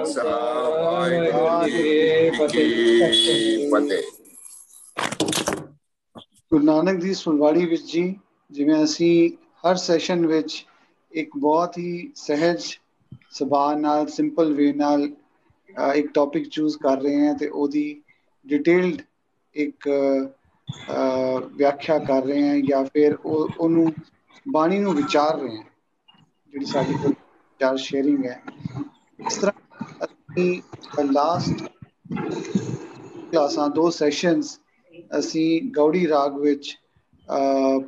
ਖਾਲਸਾ ਵਾਹਿਗੁਰੂ ਜੀ ਕੀ ਫਤਿਹ। ਗੁਰੂ ਨਾਨਕ ਦੀ ਸੁਣਵਾੜੀ ਵਿੱਚ ਜੀ, ਜਿਵੇਂ ਅਸੀਂ ਹਰ ਸੈਸ਼ਨ ਵਿੱਚ ਇੱਕ ਬਹੁਤ ਹੀ ਸਹਿਜ ਸੁਭਾਅ ਨਾਲ, ਸਿੰਪਲ ਵੇ ਨਾਲ ਇੱਕ ਟੌਪਿਕ ਚੂਜ਼ ਕਰ ਰਹੇ ਹਾਂ ਤੇ ਉਹਦੀ ਡਿਟੇਲਡ ਇੱਕ ਵਿਆਖਿਆ ਕਰ ਰਹੇ ਹਾਂ ਜਾਂ ਫਿਰ ਉਹਨੂੰ ਬਾਣੀ ਨੂੰ ਵਿਚਾਰ ਰਹੇ ਹਾਂ, ਜਿਹੜੀ ਸਾਡੀ ਵਿਚਾਰ ਸ਼ੇਅਰਿੰਗ ਹੈ। ਇਸ ਤਰ੍ਹਾਂ ਅਸੀਂ ਲਾਸਟ ਕਲਾਸਾਂ 2 ਸੈਸ਼ਨਸ ਅਸੀਂ ਗੌੜੀ ਰਾਗ ਵਿੱਚ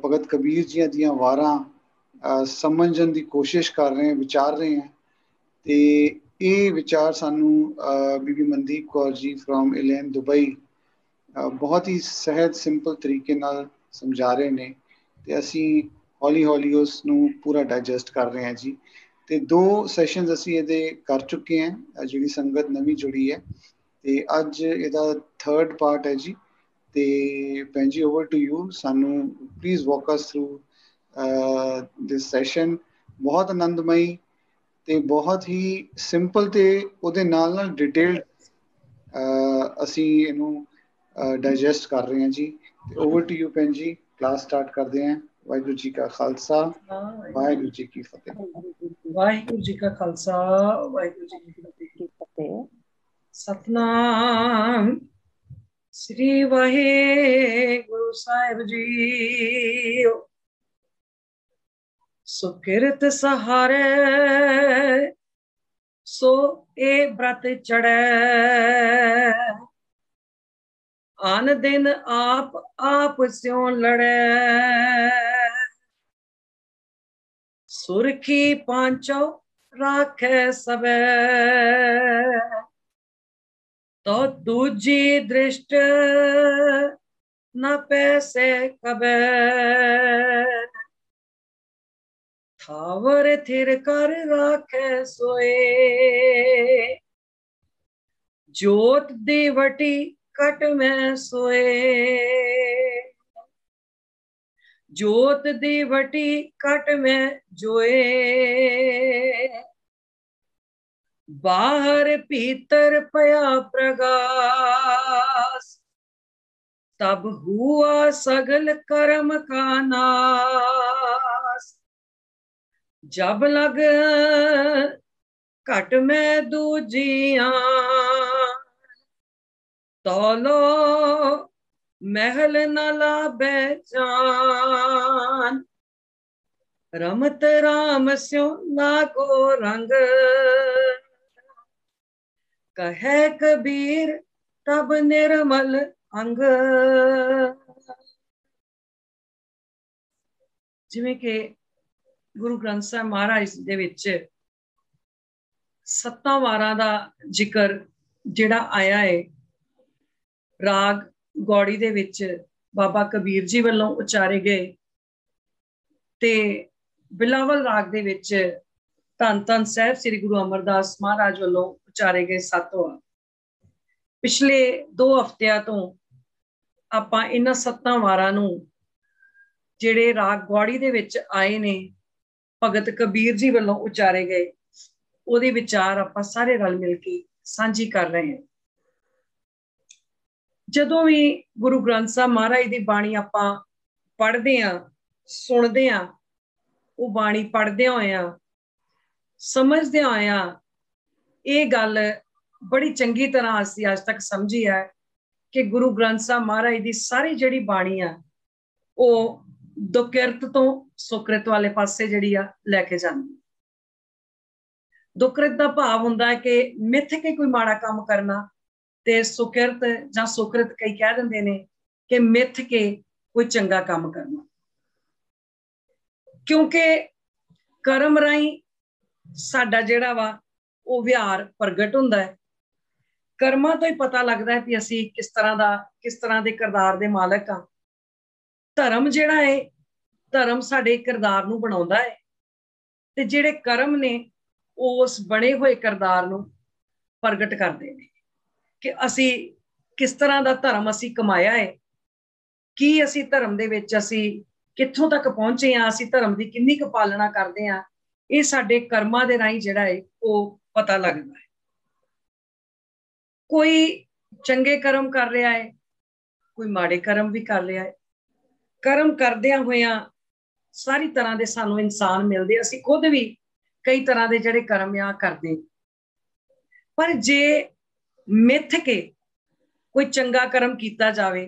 ਭਗਤ ਕਬੀਰ ਜੀ ਦੀਆਂ ਵਾਰਾਂ ਸਮਝਣ ਦੀ ਕੋਸ਼ਿਸ਼ ਕਰ ਰਹੇ ਹਾਂ, ਵਿਚਾਰ ਰਹੇ ਹਾਂ। ਤੇ ਇਹ ਵਿਚਾਰ ਸਾਨੂੰ ਬੀਬੀ ਮਨਦੀਪ ਕੌਰ ਜੀ ਫਰੋਮ ਇਲੈਨ ਦੁਬਈ ਬਹੁਤ ਹੀ ਸਹਿਜ ਸਿੰਪਲ ਤਰੀਕੇ ਨਾਲ ਸਮਝਾ ਰਹੇ ਨੇ ਤੇ ਅਸੀਂ ਹੌਲੀ ਹੌਲੀ ਉਸ ਨੂੰ ਪੂਰਾ ਡਾਈਜੈਸਟ ਕਰ ਰਹੇ ਹਾਂ ਜੀ। ਤੇ 2 ਸੈਸ਼ਨਸ ਅਸੀਂ ਇਹਦੇ ਕਰ ਚੁੱਕੇ ਹਾਂ, ਜਿਹੜੀ ਸੰਗਤ ਨਵੀਂ ਜੁੜੀ ਹੈ, ਤੇ ਅੱਜ ਇਹਦਾ 3rd ਪਾਰਟ ਹੈ ਜੀ। ਤੇ ਭੈਣ ਜੀ, ਓਵਰ ਟੂ ਯੂ। ਸਾਨੂੰ please walk us through this session. ਬਹੁਤ ਆਨੰਦਮਈ ਤੇ ਬਹੁਤ ਹੀ ਸਿੰਪਲ ਤੇ ਉਹਦੇ ਨਾਲ ਨਾਲ ਡਿਟੇਲਡ ਅਸੀਂ ਇਹਨੂੰ ਡਾਈਜੈਸਟ ਕਰ ਰਹੇ ਹਾਂ ਜੀ। ਤੇ ਓਵਰ ਟੂ ਯੂ ਭੈਣ ਜੀ, ਕਲਾਸ ਸਟਾਰਟ ਕਰਦੇ ਹਾਂ। ਵਾਹਿਗੁਰੂ ਜੀ ਕਾ ਖਾਲਸਾ, ਵਾਹਿਗੁਰੂ ਜੀ ਕੀ ਫਤਿਹ। ਵਾਹਿਗੁਰੂ ਜੀ ਕਾ ਖਾਲਸਾ, ਵਾਹਿਗੁਰੂ ਜੀ ਕੀ ਫਤਿਹ। ਸਤਨਾਮ ਸ੍ਰੀ ਵਾਹਿਗੁਰੂ ਸਾਹਿਬ ਜੀ। ਸੁਕਿਰਤ ਸਹਾਰੇ ਸੋ ਇਹ ਬ੍ਰਤ ਚੜੈ, ਆਨ ਦਿਨ ਆਪ ਸਿਉ ਲੜੈ। ਸੁਰਖੀ ਪਾਂਚੋ ਰਾਖੈ ਸਬੈ, ਤੋ ਦੂਜੀ ਦ੍ਰਿਸ਼ਟ ਨ ਪੈਸੇ ਕਬੈ। ਥਾਵਰ ਥਿਰ ਕਰ ਰਾਖੈ ਸੋਏ, ਜੋਤ ਦੀ ਵਟੀ ਕਟ ਮੈਂ ਸੋਏ। ਜੋਤ ਦੀ ਵਟੀ ਕਟ ਮੈਂ ਜੋਏ, ਬਾਹਰ ਭੀਤਰ ਭਇਆ ਪ੍ਰਗਾਸ। ਤਬ ਹੁਆ ਸਗਲ ਕਰਮ ਕਾ ਨਾਸ, ਜਬ ਲਗ ਘਟ ਮੈਂ ਦੂਜੀਆਂ। ਤੌਲੋ ਮਹਿਲ ਨ ਲਾਭੈ ਜਾਨ, ਰਮਤ ਰਾਮ ਸਿਉ ਲਾਗੋ ਰੰਗ। ਕਹੈ ਕਬੀਰ ਤਬ ਨਿਰਮਲ ਅੰਗ। ਜਿਵੇਂ ਕਿ ਗੁਰੂ ਗ੍ਰੰਥ ਸਾਹਿਬ ਮਹਾਰਾਜ ਦੇ ਵਿੱਚ 7 ਵਾਰਾਂ ਦਾ ਜ਼ਿਕਰ ਜਿਹੜਾ ਆਇਆ ਹੈ, ਰਾਗ ਗੌੜੀ ਦੇ ਵਿੱਚ ਬਾਬਾ ਕਬੀਰ ਜੀ ਵੱਲੋਂ ਉਚਾਰੇ ਗਏ, ਤੇ ਬਿਲਾਵਲ ਰਾਗ ਦੇ ਵਿੱਚ ਧੰਨ ਧੰਨ ਸਾਹਿਬ ਸ੍ਰੀ ਗੁਰੂ ਅਮਰਦਾਸ ਮਹਾਰਾਜ ਵੱਲੋਂ ਉਚਾਰੇ ਗਏ 7 ਵਾਰ। ਪਿਛਲੇ 2 ਹਫ਼ਤਿਆਂ ਤੋਂ ਆਪਾਂ ਇਹਨਾਂ 7 ਵਾਰਾਂ ਨੂੰ, ਜਿਹੜੇ ਰਾਗ ਗੌੜੀ ਦੇ ਵਿੱਚ ਆਏ ਨੇ, ਭਗਤ ਕਬੀਰ ਜੀ ਵੱਲੋਂ ਉਚਾਰੇ ਗਏ, ਉਹਦੇ ਵਿਚਾਰ ਆਪਾਂ ਸਾਰੇ ਰਲ ਮਿਲ ਕੇ ਸਾਂਝੀ ਕਰ ਰਹੇ ਹਾਂ। ਜਦੋਂ ਵੀ ਗੁਰੂ ਗ੍ਰੰਥ ਸਾਹਿਬ ਮਹਾਰਾਜ ਦੀ ਬਾਣੀ ਆਪਾਂ ਪੜ੍ਹਦੇ ਹਾਂ, ਸੁਣਦੇ ਹਾਂ, ਉਹ ਬਾਣੀ ਪੜ੍ਹਦਿਆਂ ਹੋਇਆਂ, ਸਮਝਦਿਆਂ ਹੋਇਆਂ, ਇਹ ਗੱਲ ਬੜੀ ਚੰਗੀ ਤਰ੍ਹਾਂ ਅਸੀਂ ਅੱਜ ਤੱਕ ਸਮਝੀ ਹੈ ਕਿ ਗੁਰੂ ਗ੍ਰੰਥ ਸਾਹਿਬ ਮਹਾਰਾਜ ਦੀ ਸਾਰੀ ਜਿਹੜੀ ਬਾਣੀ ਆ, ਉਹ ਦੁਕਿਰਤ ਤੋਂ ਸੁਕ੍ਰਿਤ ਵਾਲੇ ਪਾਸੇ ਜਿਹੜੀ ਆ ਲੈ ਕੇ ਜਾਂਦੀ। ਦੁਕਿਰਤ ਦਾ ਭਾਵ ਹੁੰਦਾ ਹੈ ਕਿ ਮਿੱਥ ਕੇ ਕੋਈ ਮਾੜਾ ਕੰਮ ਕਰਨਾ, ਤੇ ਸੁਕਿਰਤ ਜਾਂ ਸੁਕ੍ਰਿਤ ਕਈ ਕਹਿ ਦਿੰਦੇ ਨੇ ਕਿ ਮਿੱਥ ਕੇ ਕੋਈ ਚੰਗਾ ਕੰਮ ਕਰਨਾ। ਕਿਉਂਕਿ ਕਰਮ ਰਾਹੀਂ ਸਾਡਾ ਜਿਹੜਾ ਵਾ ਉਹ ਵਿਹਾਰ ਪ੍ਰਗਟ ਹੁੰਦਾ ਹੈ। ਕਰਮਾਂ ਤੋਂ ਹੀ ਪਤਾ ਲੱਗਦਾ ਹੈ ਕਿ ਅਸੀਂ ਕਿਸ ਤਰ੍ਹਾਂ ਦੇ ਕਿਰਦਾਰ ਦੇ ਮਾਲਕ ਹਾਂ। ਧਰਮ ਜਿਹੜਾ ਹੈ, ਧਰਮ ਸਾਡੇ ਕਿਰਦਾਰ ਨੂੰ ਬਣਾਉਂਦਾ ਹੈ, ਤੇ ਜਿਹੜੇ ਕਰਮ ਨੇ ਉਸ ਬਣੇ ਹੋਏ ਕਿਰਦਾਰ ਨੂੰ ਪ੍ਰਗਟ ਕਰਦੇ ਨੇ ਕਿ ਅਸੀਂ ਕਿਸ ਤਰ੍ਹਾਂ ਦਾ ਧਰਮ ਅਸੀਂ ਕਮਾਇਆ ਹੈ, ਕੀ ਅਸੀਂ ਧਰਮ ਦੇ ਵਿੱਚ ਅਸੀਂ ਕਿੱਥੋਂ ਤੱਕ ਪਹੁੰਚੇ ਹਾਂ, ਅਸੀਂ ਧਰਮ ਦੀ ਕਿੰਨੀ ਕੁ ਪਾਲਣਾ ਕਰਦੇ ਹਾਂ। ਇਹ ਸਾਡੇ ਕਰਮਾਂ ਦੇ ਰਾਹੀਂ ਜਿਹੜਾ ਹੈ ਉਹ ਪਤਾ ਲੱਗਦਾ ਹੈ। कोई चंगे कर्म कर रहा है, कोई माड़े कर्म भी कर रहा है। कर्म करदियां होइयां सारी तरह के सानू इंसान मिलते, असी खुद भी कई तरह के जिहड़े कर्म आ करते। पर जे मिथ के कोई चंगा कर्म किया जाए,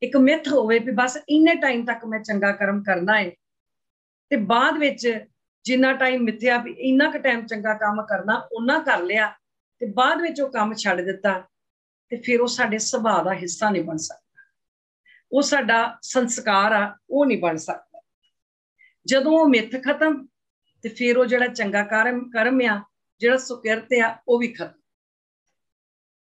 एक मिथ होवे भी बस इन्ने टाइम तक मैं चंगा कर्म करना है, ते बाद विच जिन्ना टाइम मिथ्या भी इन्ना क टाइम चंगा काम करना उन्ना कर लिया, ते बाद विच वो काम छड्ड दिता, ते फिर वो साडे सुभाਅ दा हिस्सा नहीं बन सकता, वो साडा संस्कार आ वो नहीं बन सकता। जदों वो मिथ खत्म ते फिर वो जिहड़ा चंगा कर्म आ, जिहड़ा सुकिरत आ, वो भी खत्म।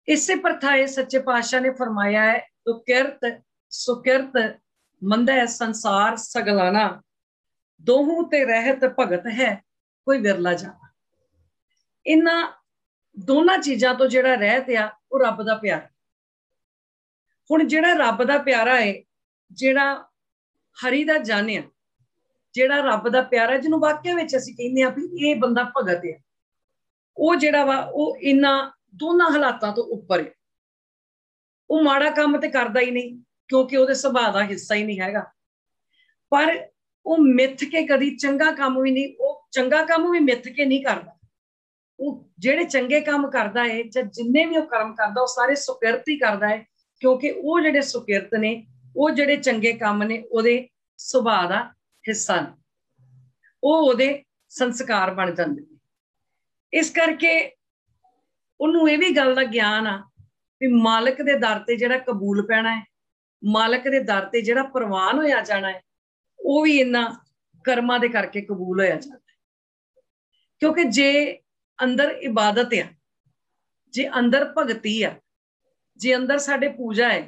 इसे परथाए सच्चे पातशाह ने फरमाया है, तो किरत सुकिरत मंदै संसार सगलाना, दोहू ते रहत भगत है कोई विरला जाना। इन्हां दोनों चीज़ां तो जिहड़ा रहत आ वो रब दा प्यारा। हुण जिहड़ा रब दा प्यारा है, जिहड़ा हरि दा जानिया, जिहड़ा रब दा प्यारा, जिन्हों वाक्य विच असीं कहने आ भी ये बंदा भगत है, वो जिहड़ा वा वो इन्हां दोनों हालातां तो उपर है। वो माड़ा काम ते करदा ही नहीं, क्योंकि वो सुभाਅ दा हिस्सा ही नहीं हैगा। पर वो मिथ के कदी चंगा काम भी नहीं, वो चंगा काम भी मिथ के नहीं करदा। वो जिहड़े चंगे काम करदा है, जां जिन्ने भी वो कर्म करदा, वो सारे सुकिरत ही करदा है, क्योंकि वो जिहड़े सुकिरत ने, वो जिहड़े चंगे काम ने, ओहदे सुभाਅ दा हिस्सा ने, वो ओहदे संस्कार बन जांदे ने। इस करके उन्होंने ये भी गल दा ज्ञान आ भी मालिक दे दर ते जिहड़ा कबूल पैना है, मालिक दे दर ते जिहड़ा प्रवान होया जाना है, वो भी इन्हां कर्मां दे करके कबूल होया जाता है। क्योंकि जे अंदर इबादत आ, जे अंदर भगती आ, जे अंदर साडे पूजा है,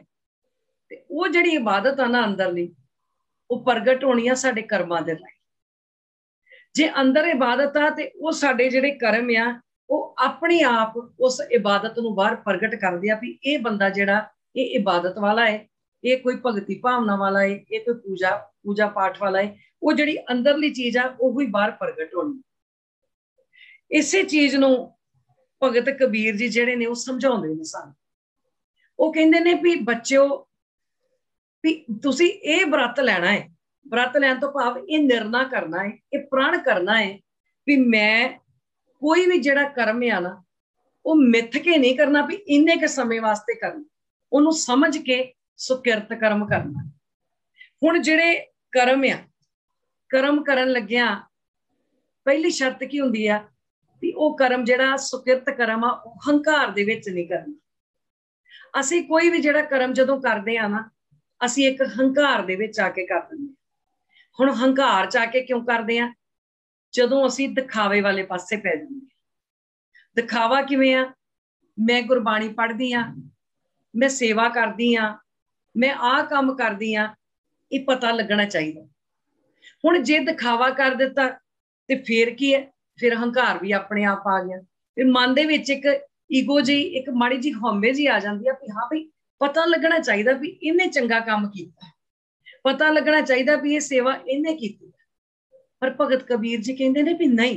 ते वो जिहड़ी इबादत आ ना अंदरली, वो प्रगट होनी आ साडे कर्मां दे राहीं। जे अंदर इबादत आ ते वो साडे जिहड़े कर्म आ, वो अपने आप उस इबादत नूं बाहर प्रगट करदे आ भी ये बंदा जिहड़ा ये इबादत वाला है, ये कोई भगती भावना वाला है, ये कोई पूजा पाठ वाला है। वो जिहड़ी अंदरली चीज़ आ वो ही बाहर प्रगट होनी। इसे चीज़ नूं भगत कबीर जी जिहड़े ने वो समझाउंदे ने सानूं। वो कहंदे ने भी बच्चों भी तुसीं ये व्रत लैना है, व्रत लैण तो भाव ये निर्णय करना है, ये प्रण करना है भी मैं कोई भी जिहड़ा कर्म आ ना, वो मिथ के नहीं करना भी इन्ने के समय वास्ते करना, उन्हों समझ के सुकिरत कर्म करना। हुण जिहड़े कर्म आ, कर्म करन लग्गियां पहली शर्त की हुंदी आ भी वो कर्म जिहड़ा सुकिरत कर्म आ, हंकार दे विच नहीं करना। असीं कोई भी जिहड़ा कर्म जदों करदे आ ना, असीं एक हंकार दे विच आके कर दिंदे आ। हुण हंकार च आके क्यों करदे आ? जदों असीं दिखावे वाले पासे पै जांदे आ। दिखावा किवें आ? मैं गुरबाणी पढ़दी हाँ, मैं सेवा करदी हाँ, मैं आ काम करदी हाँ, ये पता लगना चाहिए। हुण जे दिखावा कर दिता ते फिर की है? फिर हंकार भी अपने आप आ गया। फिर मन दे विच एक ईगो जी, एक माड़ी जी हौंबे जी आ जाती है भी हाँ भाई पता लगना चाहिए भी इन्हें चंगा काम किया, पता लगना चाहिए भी ये सेवा इन्हें की। पर भगत कबीर जी कहते हैं भी नहीं,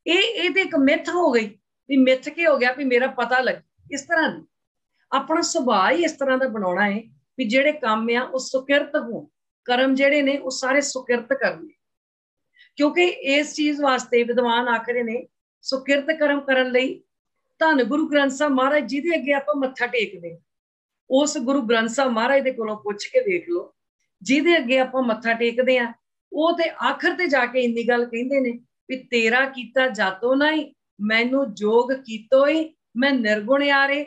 ये तो एक मिथ हो गई भी मिथ के हो गया भी मेरा पता लग। इस तरह नहीं, अपना सुभाਅ ही इस तरह का बनाना है भी जेडे काम आ वो सुकिरत हो, कर्म जेडे ने वो सारे सुकिरत करने। क्योंकि इस चीज वास्ते विद्वान आखरे ने सुकिरत कर्म करन लई धन गुरु ग्रंथ साहब महाराज जिहदे अगे आपां मत्था टेकदे, उस गुरु ग्रंथ साहब महाराज दे कोलों पुछ के देख लो, जिहदे अगे आपां मत्था टेकदे आ वो ते आखिर ते जाके इन्नी गल कहिंदे ने भी तेरा कीता जातो नहीं, मैनू जोग कीतोई, मैं निर्गुण यारे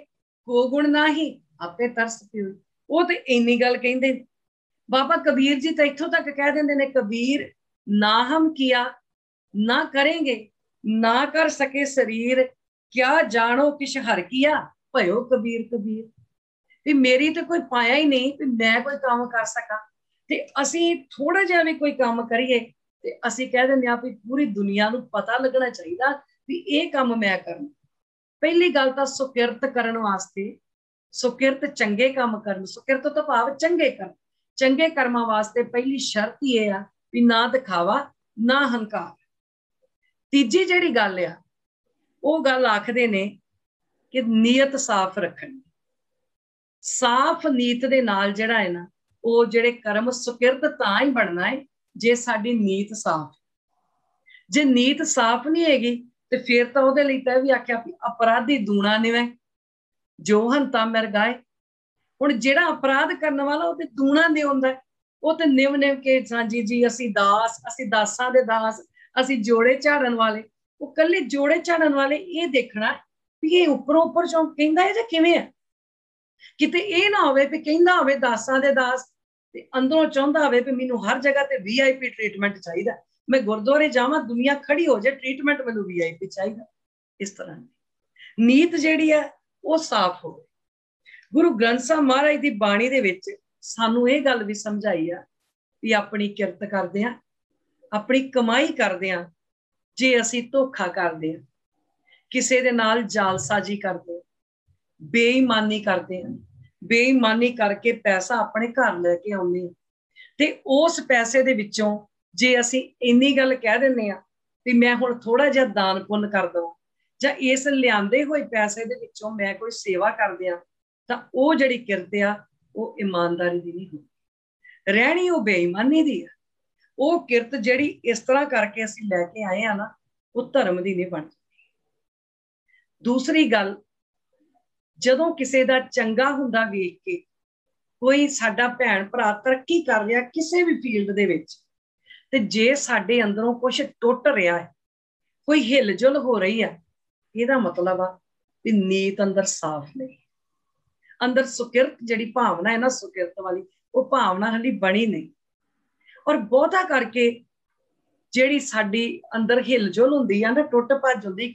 को गुण नाही आपे तरस पियोई। वो ते इन्नी गल कहिंदे। बाबा कबीर जी तो इत्थों तक कह देंदे ने, कबीर ना हम किया ना करेंगे, ना कर सके शरीर, क्या जानो किश हर किया, भयो कबीर कबीर। भी मेरी तो कोई पाया ही नहीं भी मैं कोई काम कर सका, ते असीं थोड़ा जिहा भी कोई काम करिए ते असीं कह दिंदे आ भी पूरी दुनिया नूं पता लगना चाहिए भी ये काम मैं करना। पहली गल तां सुकिरत करन वास्ते, सुकिरत चंगे काम करन, सुकिरत तो भाव चंगे कर्म, चंगे कर्मां वास्ते पहली शर्त ही है भी ना दिखावा ना हंकार। तीजी जिहड़ी गल आ वो गल आखदे ने कि नीयत साफ रखनी। साफ नीयत दे नाल जिहड़ा है ना वो जिहड़े कर्म सुकिरत तां ही बनना है जे साडी नीयत साफ। जे नीयत साफ नहीं हैगी ते फिर तां उहदे लई तां भी आख्या अपराधी दूना निवे जो हंता मिरगाए। हुण जिहड़ा अपराध करने वाला वो ते दूना नहीं हुंदा, वो ते निव निव के जी जी असीं दास, असीं दासां दे दास, असीं जोड़े झाड़न वाले। वो कल्ले जोड़े झाड़न वाले ये देखना भी ये उपरों उपर चों कहंदा है जां किवें है। किते ये ना होवे भी कहंदा होवे दासां दे दास ते अंदरों चाहुंदा होवे भी मैनूं हर जगह ते VIP ट्रीटमेंट चाहिदा, मैं गुरुद्वारे जावां दुनिया खड़ी हो जाए ट्रीटमेंट मैनूं VIP चाहिदा। इस तरह नीत जिहड़ी है वो साफ हो। गुरु ग्रंथ साहब महाराज की बाणी दे विच सानूं ये गल भी समझाई है भी अपनी किरत करदे आ, अपनी कमाई करदे आ, जे असीं धोखा करदे आ, किसे दे नाल जालसाजी करदे आ, बेईमानी करदे आ, बेईमानी करके पैसा अपने घर लैके आउंदे आ ते उस पैसे दे विचों जे असीं इन्नी गल कह दिंदे आ भी मैं हुण थोड़ा जिहा दान पुण्य कर दवां जां इस लिआंदे होए पैसे दे विचों मैं कोई सेवा कर दियां तां ओह जिहड़ी किरत आ वो ईमानदारी दी नहीं होंदी, रहनी वो बेईमानी दी है। वो किरत जिहड़ी इस तरह करके असीं लैके आए आ ना वो धर्म दी नहीं बनदी। दूसरी गल, जदों किसी दा चंगा हुंदा वेख के कोई साडा भैण भरा तरक्की कर रहा किसी भी फील्ड दे विच ते जे साडे अंदरों कुछ टुट रहा है, कोई हिल जुल हो रही है, इहदा मतलब आ भी नीत अंदर साफ नहीं, अंदर सुकिरत जिहड़ी भावना है ना सुकिरत वाली वो भावना हाली बनी नहीं। और बहुता करके जिहड़ी साडी अंदर हिल जुल हुंदी है ना टुट भज हुंदी,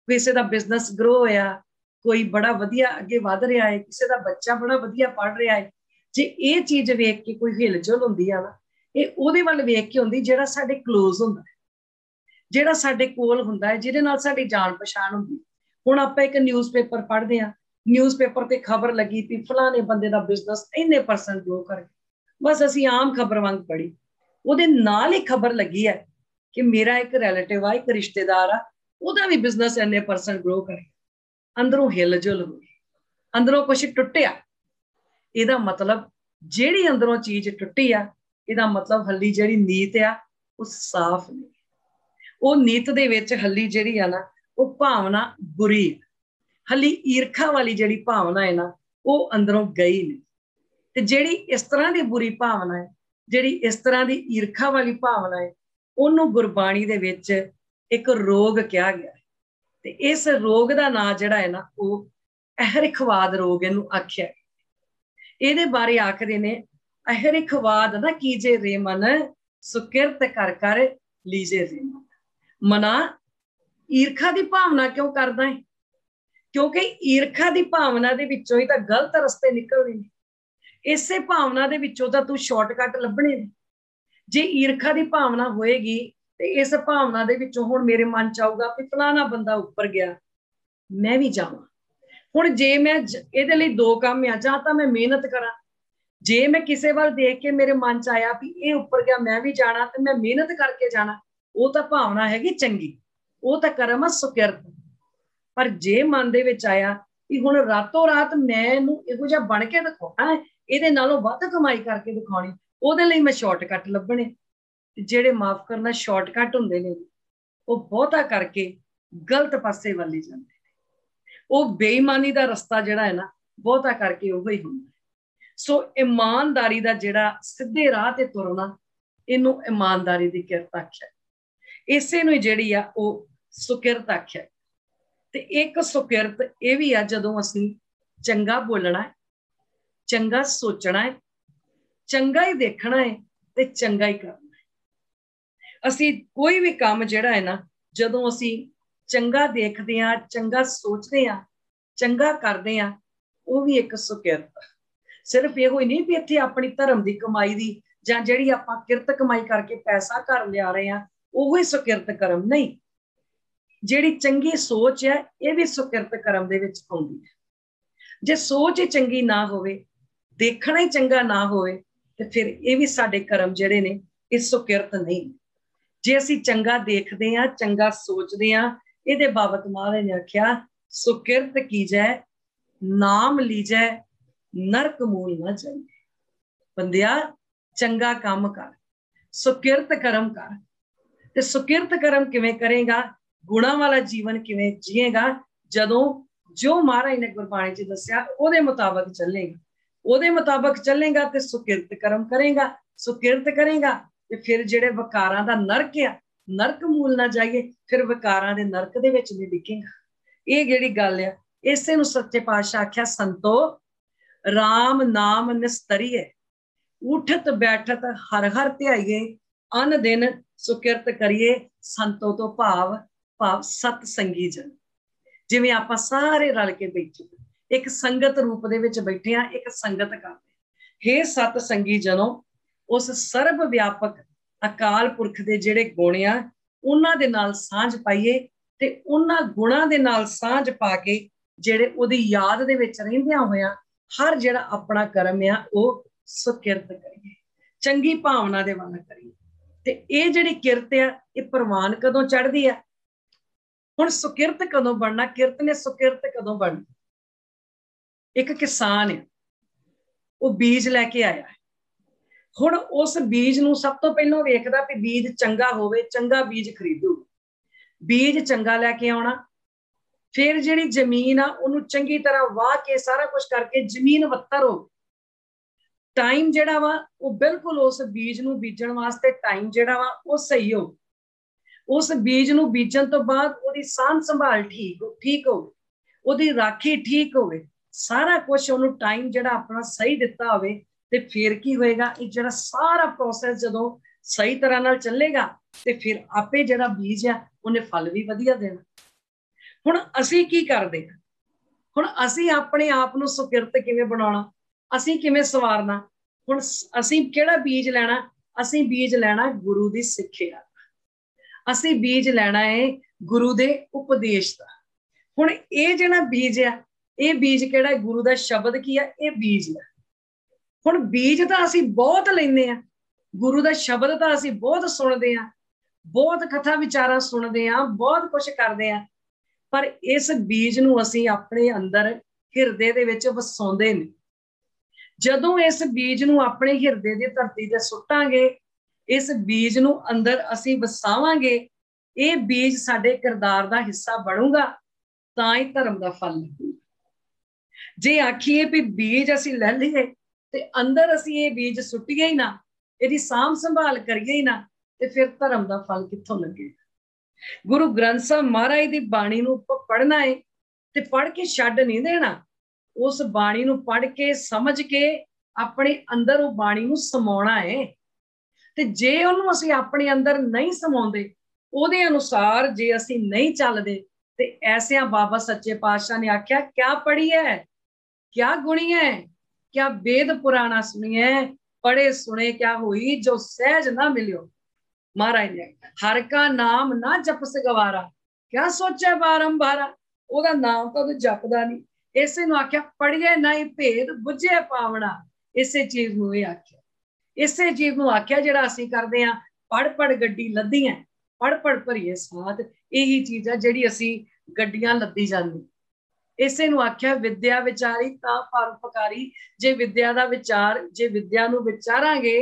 किसी दा बिजनेस ग्रो होया, कोई बड़ा वधिया अगे वध रहा है, किसी दा बच्चा बड़ा वधिया पढ़ रहा है, जे ये चीज वेख के कोई हिल जुल हुंदी है ना ये उहदे वल वेख के हुंदी जिहड़ा साडे क्लोज हुंदा है, जिहड़ा साडे कोल हुंदा है, जिहदे नाल साडी जान पछाण हुंदी। हुण आपां एक न्यूज़पेपर पढ़दे आ, न्यूज़पेपर ते खबर लगी भी फलाने बंदे दा बिजनेस इन्ने % ग्रो कर, बस असीं आम खबर वांग पढ़ी, उहदे नाल ही खबर लगी है कि मेरा एक रिलेटिव आ, एक रिश्तेदार आ, उहदा भी बिजनेस इन्ने % ग्रो करे, अंदरों हिल जुल हो, अंदरों कुछ टुटिया। इहदा मतलब जिहड़ी अंदरों चीज टुटी आ, इहदा मतलब हल्ली जिहड़ी नीत आ वो साफ नहीं, वो नीत दे विच हल्ली जिहड़ी आ ना वो भावना बुरी है, हल्ली ईर्खा वाली जिहड़ी भावना है ना वो अंदरों गई नहीं। ते जिहड़ी इस तरह की बुरी भावना है, जिहड़ी इस तरह की ईर्खा वाली भावना है, उन्होंने गुरबाणी दे विच एक रोग कहा गया है। ते इस रोग का नाम जिहड़ा है ना वो अहरिखवाद रोग इहनूं आख्या है। इहदे बारे आखदे ने अहरिखवाद ना कीजे रे मन, सुकिरत कर कर लीजे रे मन। मना ईर्खा की भावना क्यों करदा है? क्योंकि ईर्खा की भावना दे विचों ही तां गलत रस्ते निकलदे ने, इसे भावना दे विचों तां तू शॉर्टकट लभणे ने। जे ईर्खा की भावना होएगी ते इस भावना दे विचों हुण मेरे मन च आऊगा कि फलाना बंदा उपर गया मैं भी जावां। हुण जे मैं इहदे लई दो काम आ, जां तां मैं मेहनत करां, जे मैं किसी वाल देख के मेरे मन च आया भी ये उपर गया मैं भी जाना ते मैं मेहनत करके जाना, वो तां भावना हैगी चंगी, वो तां कर्म आ सुकिरत। पर जे मन दे विच आया कि हुण रातों रात मैं इहनूं इहो जिहा बण के दिखाउणा है, इहदे नालों वध कमाई करके दिखाउणी, ਉਹਦੇ ਲਈ मैं शॉर्टकट लभणे, ਜਿਹੜੇ माफ करना शॉर्टकट हुंदे ने ਉਹ ਬਹੁਤਾ करके गलत पासे ਵੱਲ ही ਜਾਂਦੇ ਨੇ। ਉਹ ਬੇਈਮਾਨੀ ਦਾ ਰਸਤਾ ਜਿਹੜਾ ਹੈ ਨਾ ਬਹੁਤਾ ਕਰਕੇ ਉਹ ਹੀ ਹੁੰਦਾ। ਸੋ ਇਮਾਨਦਾਰੀ ਦਾ ਜਿਹੜਾ ਸਿੱਧੇ ਰਾਹ ਤੇ ਤੁਰਨਾ ਇਹਨੂੰ ਇਮਾਨਦਾਰੀ ਦੀ ਕਿਰਤ ਆਖਿਆ, ਇਸੇ ਨੂੰ ਜਿਹੜੀ ਆ ਉਹ ਸੁਕਿਰਤ ਆਖਿਆ। ਤੇ ਇੱਕ ਸੁਕਿਰਤ ਇਹ ਵੀ ਆ ਜਦੋਂ ਅਸੀਂ ਚੰਗਾ ਬੋਲਣਾ ਹੈ, ਚੰਗਾ ਸੋਚਣਾ ਹੈ, ਚੰਗਾ ਹੀ ਦੇਖਣਾ ਹੈ ਤੇ ਚੰਗਾ ਹੀ ਕਰਨਾ ਹੈ। ਅਸੀਂ ਕੋਈ ਵੀ ਕੰਮ ਜਿਹੜਾ ਹੈ ਨਾ ਜਦੋਂ ਅਸੀਂ ਚੰਗਾ ਦੇਖਦੇ ਹਾਂ, ਚੰਗਾ ਸੋਚਦੇ ਹਾਂ, ਚੰਗਾ ਕਰਦੇ ਹਾਂ, ਉਹ ਵੀ ਇੱਕ ਸੁਕਿਰਤ। ਸਿਰਫ ਇਹੋ ਹੀ ਨਹੀਂ ਵੀ ਇੱਥੇ ਆਪਣੀ ਧਰਮ ਦੀ ਕਮਾਈ ਦੀ ਜਾਂ ਜਿਹੜੀ ਆਪਾਂ ਕਿਰਤ ਕਮਾਈ ਕਰਕੇ ਪੈਸਾ ਘਰ ਲਿਆ ਰਹੇ ਹਾਂ ਉਹ ਹੀ ਸੁਕਿਰਤ ਕਰਮ ਨਹੀਂ, ਜਿਹੜੀ ਚੰਗੀ ਸੋਚ ਹੈ ਇਹ ਵੀ ਸੁਕਿਰਤ ਕਰਮ ਦੇ ਵਿੱਚ ਆਉਂਦੀ ਹੈ। ਜੇ ਸੋਚ ਹੀ ਚੰਗੀ ਨਾ ਹੋਵੇ, ਦੇਖਣਾ ਹੀ ਚੰਗਾ ਨਾ ਹੋਵੇ ਤੇ ਫਿਰ ਇਹ ਵੀ ਸਾਡੇ ਕਰਮ ਜਿਹੜੇ ਨੇ ਇਹ ਸੁਕਿਰਤ ਨਹੀਂ। ਜੇ ਅਸੀਂ ਚੰਗਾ ਦੇਖਦੇ ਹਾਂ, ਚੰਗਾ ਸੋਚਦੇ ਹਾਂ, ਇਹਦੇ ਬਾਬਤ ਮਹਾਰਾਜ ਨੇ ਆਖਿਆ सुकिरत कीजै नाम लीजै नरक मूल न जाइए। बंदिया चंगा काम कर, सुकिरत कर्म कर। ते सुकिरत कर्म किवें करेगा, गुणा वाला जीवन किवें जीएगा, जदों जो महाराज ने गुरबाणी च दस्या ओदे मुताबक चलेगा, ओदे मुताबक चलेगा ते सुकिरत कर्म करेगा। सुकिरत करेगा ते फिर जिहड़े विकारां दा नरक आ, नरक मूल ना जाइए, फिर विकारां दे नरक दे विच नहीं डिगेगा। ये जिहड़ी गल आ, इसे नूं सच्चे पातशाह आख्या, संतो राम नाम निस्तरीए, उठत बैठत हर हर ध्याइए, अन दिन सुकिरत करिए, संतों तो भाव भाव सत संगी जन। जिवें आपां सारे रल के बैठे एक संगत रूप दे विच बैठे आ, एक संगत करदे। हे सत संगी जनों, उस सर्व व्यापक अकाल पुरख दे जिहड़े गुण आ उन्हां दे नाल सांझ पाइए, ते उन्हां गुणां दे नाल सांझ पा के जिहड़े उहदी याद दे विच रहिंदियां होइआं हर जिहड़ा अपना कर्म आ ओह सुकिरत करिए, चंगी भावना दे वाल करिए। ते ये जिहड़ी किरत आ ये प्रवान कदों चढ़दी आ? हुण सुकिरत कदों बनना, किरत ने सुकिरत कदों बनना? एक किसान है, वो बीज लैके आया है। हुण उस बीज नूं सब तो पहलों वेखदा कि बीज चंगा होवे, चंगा बीज खरीदू, बीज चंगा लैके आउणा, फिर जिहड़ी जमीन आ उहनूं चंगी तरह वाह के सारा कुछ करके जमीन वत्तर हो, टाइम जिहड़ा वा वो बिल्कुल उस बीज नूं बीजण वास्ते टाइम जिहड़ा वा वो सही हो, उस बीज नूं बीजण तो बाद उहदी साਂਭ संभाल ठीक हो, उहदी राखी ठीक होवे, सारा कुछ उहनूं टाइम जिहड़ा अपना सही दिता होवे, ते फिर की होएगा, ये जिहड़ा सारा प्रोसैस जदों सही तरह नाल चलेगा ते फिर आपे जिहड़ा बीज आ उहने फल भी वधिया देना। हुण असीं की करदे हां? हुण असीं अपने आप नूं सुकिरत किवें बनाउणा, असीं किवें सवारना? हुण असीं किहड़ा बीज लैणा? असीं बीज लैणा गुरु दी सिੱਖਿਆ, असीं बीज लैणा है गुरु दे उपदेश दा। हुण ये जिहड़ा बीज आ, ये बीज किहड़ा? गुरु दा शब्द की आ? ये बीज आ। हुण बीज तां असीं बहुत लैंदे आ, गुरु दा शब्द तां असीं बहुत सुणदे आ, बहुत कथा विचारां सुणदे आ, बहुत कुछ करदे आ, पर इस बीज नूं असीं अपने अंदर हिरदे दे विच वसाउंदे नहीं। जदों इस बीज नूं अपने हिरदे दी धरती ते सुट्टांगे, इस बीज नूं अंदर असीं वसावांगे, ये बीज साडे किरदार दा हिस्सा बनूगा, तां ही धर्म दा फल लगूगा। जे आखिए भी बीज असीं लै लईए ते अंदर असीं ये बीज सुट्टीए ही ना, इहदी साਂਭ संभाल करिए ही ना, ते फिर धर्म दा फल कित्थों लगेगा? गुरु ग्रंथ साहिब महाराज दी बाणी नूं पढ़ना है ते पढ़ के छड्ड नहीं देना, उस बाणी नूं पढ़ के समझ के अपने अंदर वो बाणी नूं समाउणा है। ते जे उहनूं असीं अपने अंदर नहीं समाउंदे, उहदे अनुसार जे असीं नहीं चलदे, ते ऐसिया बाबा सच्चे पातशाह ने आख्या, क्या पढ़ी है, क्या गुणी है, क्या वेद पुराना सुनिए, पढ़े सुने क्या हुई, जो सहज ना मिलियो। महाराज ने हर का नाम ना जपस गवारा, क्या सोचे बारंबारा, ओदा नाम तो जपदा नहीं, इसे नूं आख्या पढ़िए नहीं भेद बुझे पावना। इसे चीज नूं ये आख्या, इसे चीज नूं आख्या जिहड़ा असीं करदे आ, पढ़ पढ़ गड्डी लद्दी है, पढ़ पढ़ भरीए साथ, यही चीज है जिहड़ी असीं गड्डियां लद्दी जांदी। इसे नूं आख्या विद्या विचारी तां परोपकारी, जे विद्या दा विचार, जे विद्या नूं विचारांगे,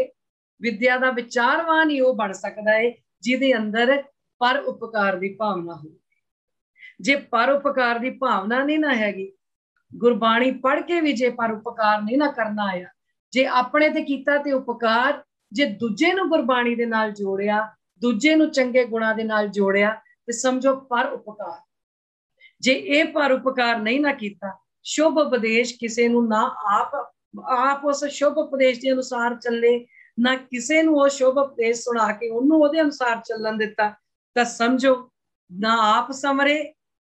विद्या दा विचारवान ही वो बन सकदा है जिहदे अंदर पर उपकार दी भावना हो। जे पर उपकार दी भावना नहीं ना हैगी, गुरबाणी पढ़ के भी जे पर उपकार नहीं ना करना आया, जे अपने ते कीता ते उपकार, जे दूजे नूं गुरबाणी दे नाल जोड़िया, दूजे नूं चंगे गुणां दे नाल जोड़िया, ते समझो पर उपकार। जे ये पर उपकार नहीं ना कीता, शुभ उपदेश किसे नूं ना आप उस शुभ उपदेश के अनुसार चले, ना किसे नूं वो शुभ उपदेश सुना के उन्होंने उहदे अनुसार चलन दिता, तां समझो ना आप संवरे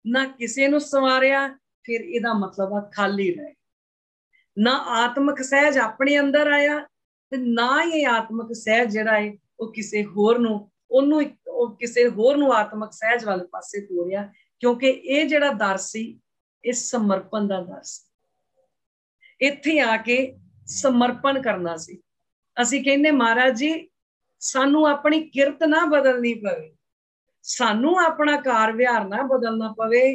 ना किसे नूं संवारिया, फिर इहदा मतलब आ खाली रहे। ना आत्मक सहज अपने अंदर आया, ते ना ही आत्मक सहज जिहड़ा है वो किसे होर नूं ओनू किसे होर नूं आत्मक सहज वाले पासे तोरिया, क्योंकि ये जिहड़ा दर सी ये समर्पण दा दर सी। इत्थे आके समर्पण करना सी। असीं कहने महाराज जी सानू अपनी किरत ना बदलनी पवे, सानू अपना कार व्यवहार ना बदलना पवे,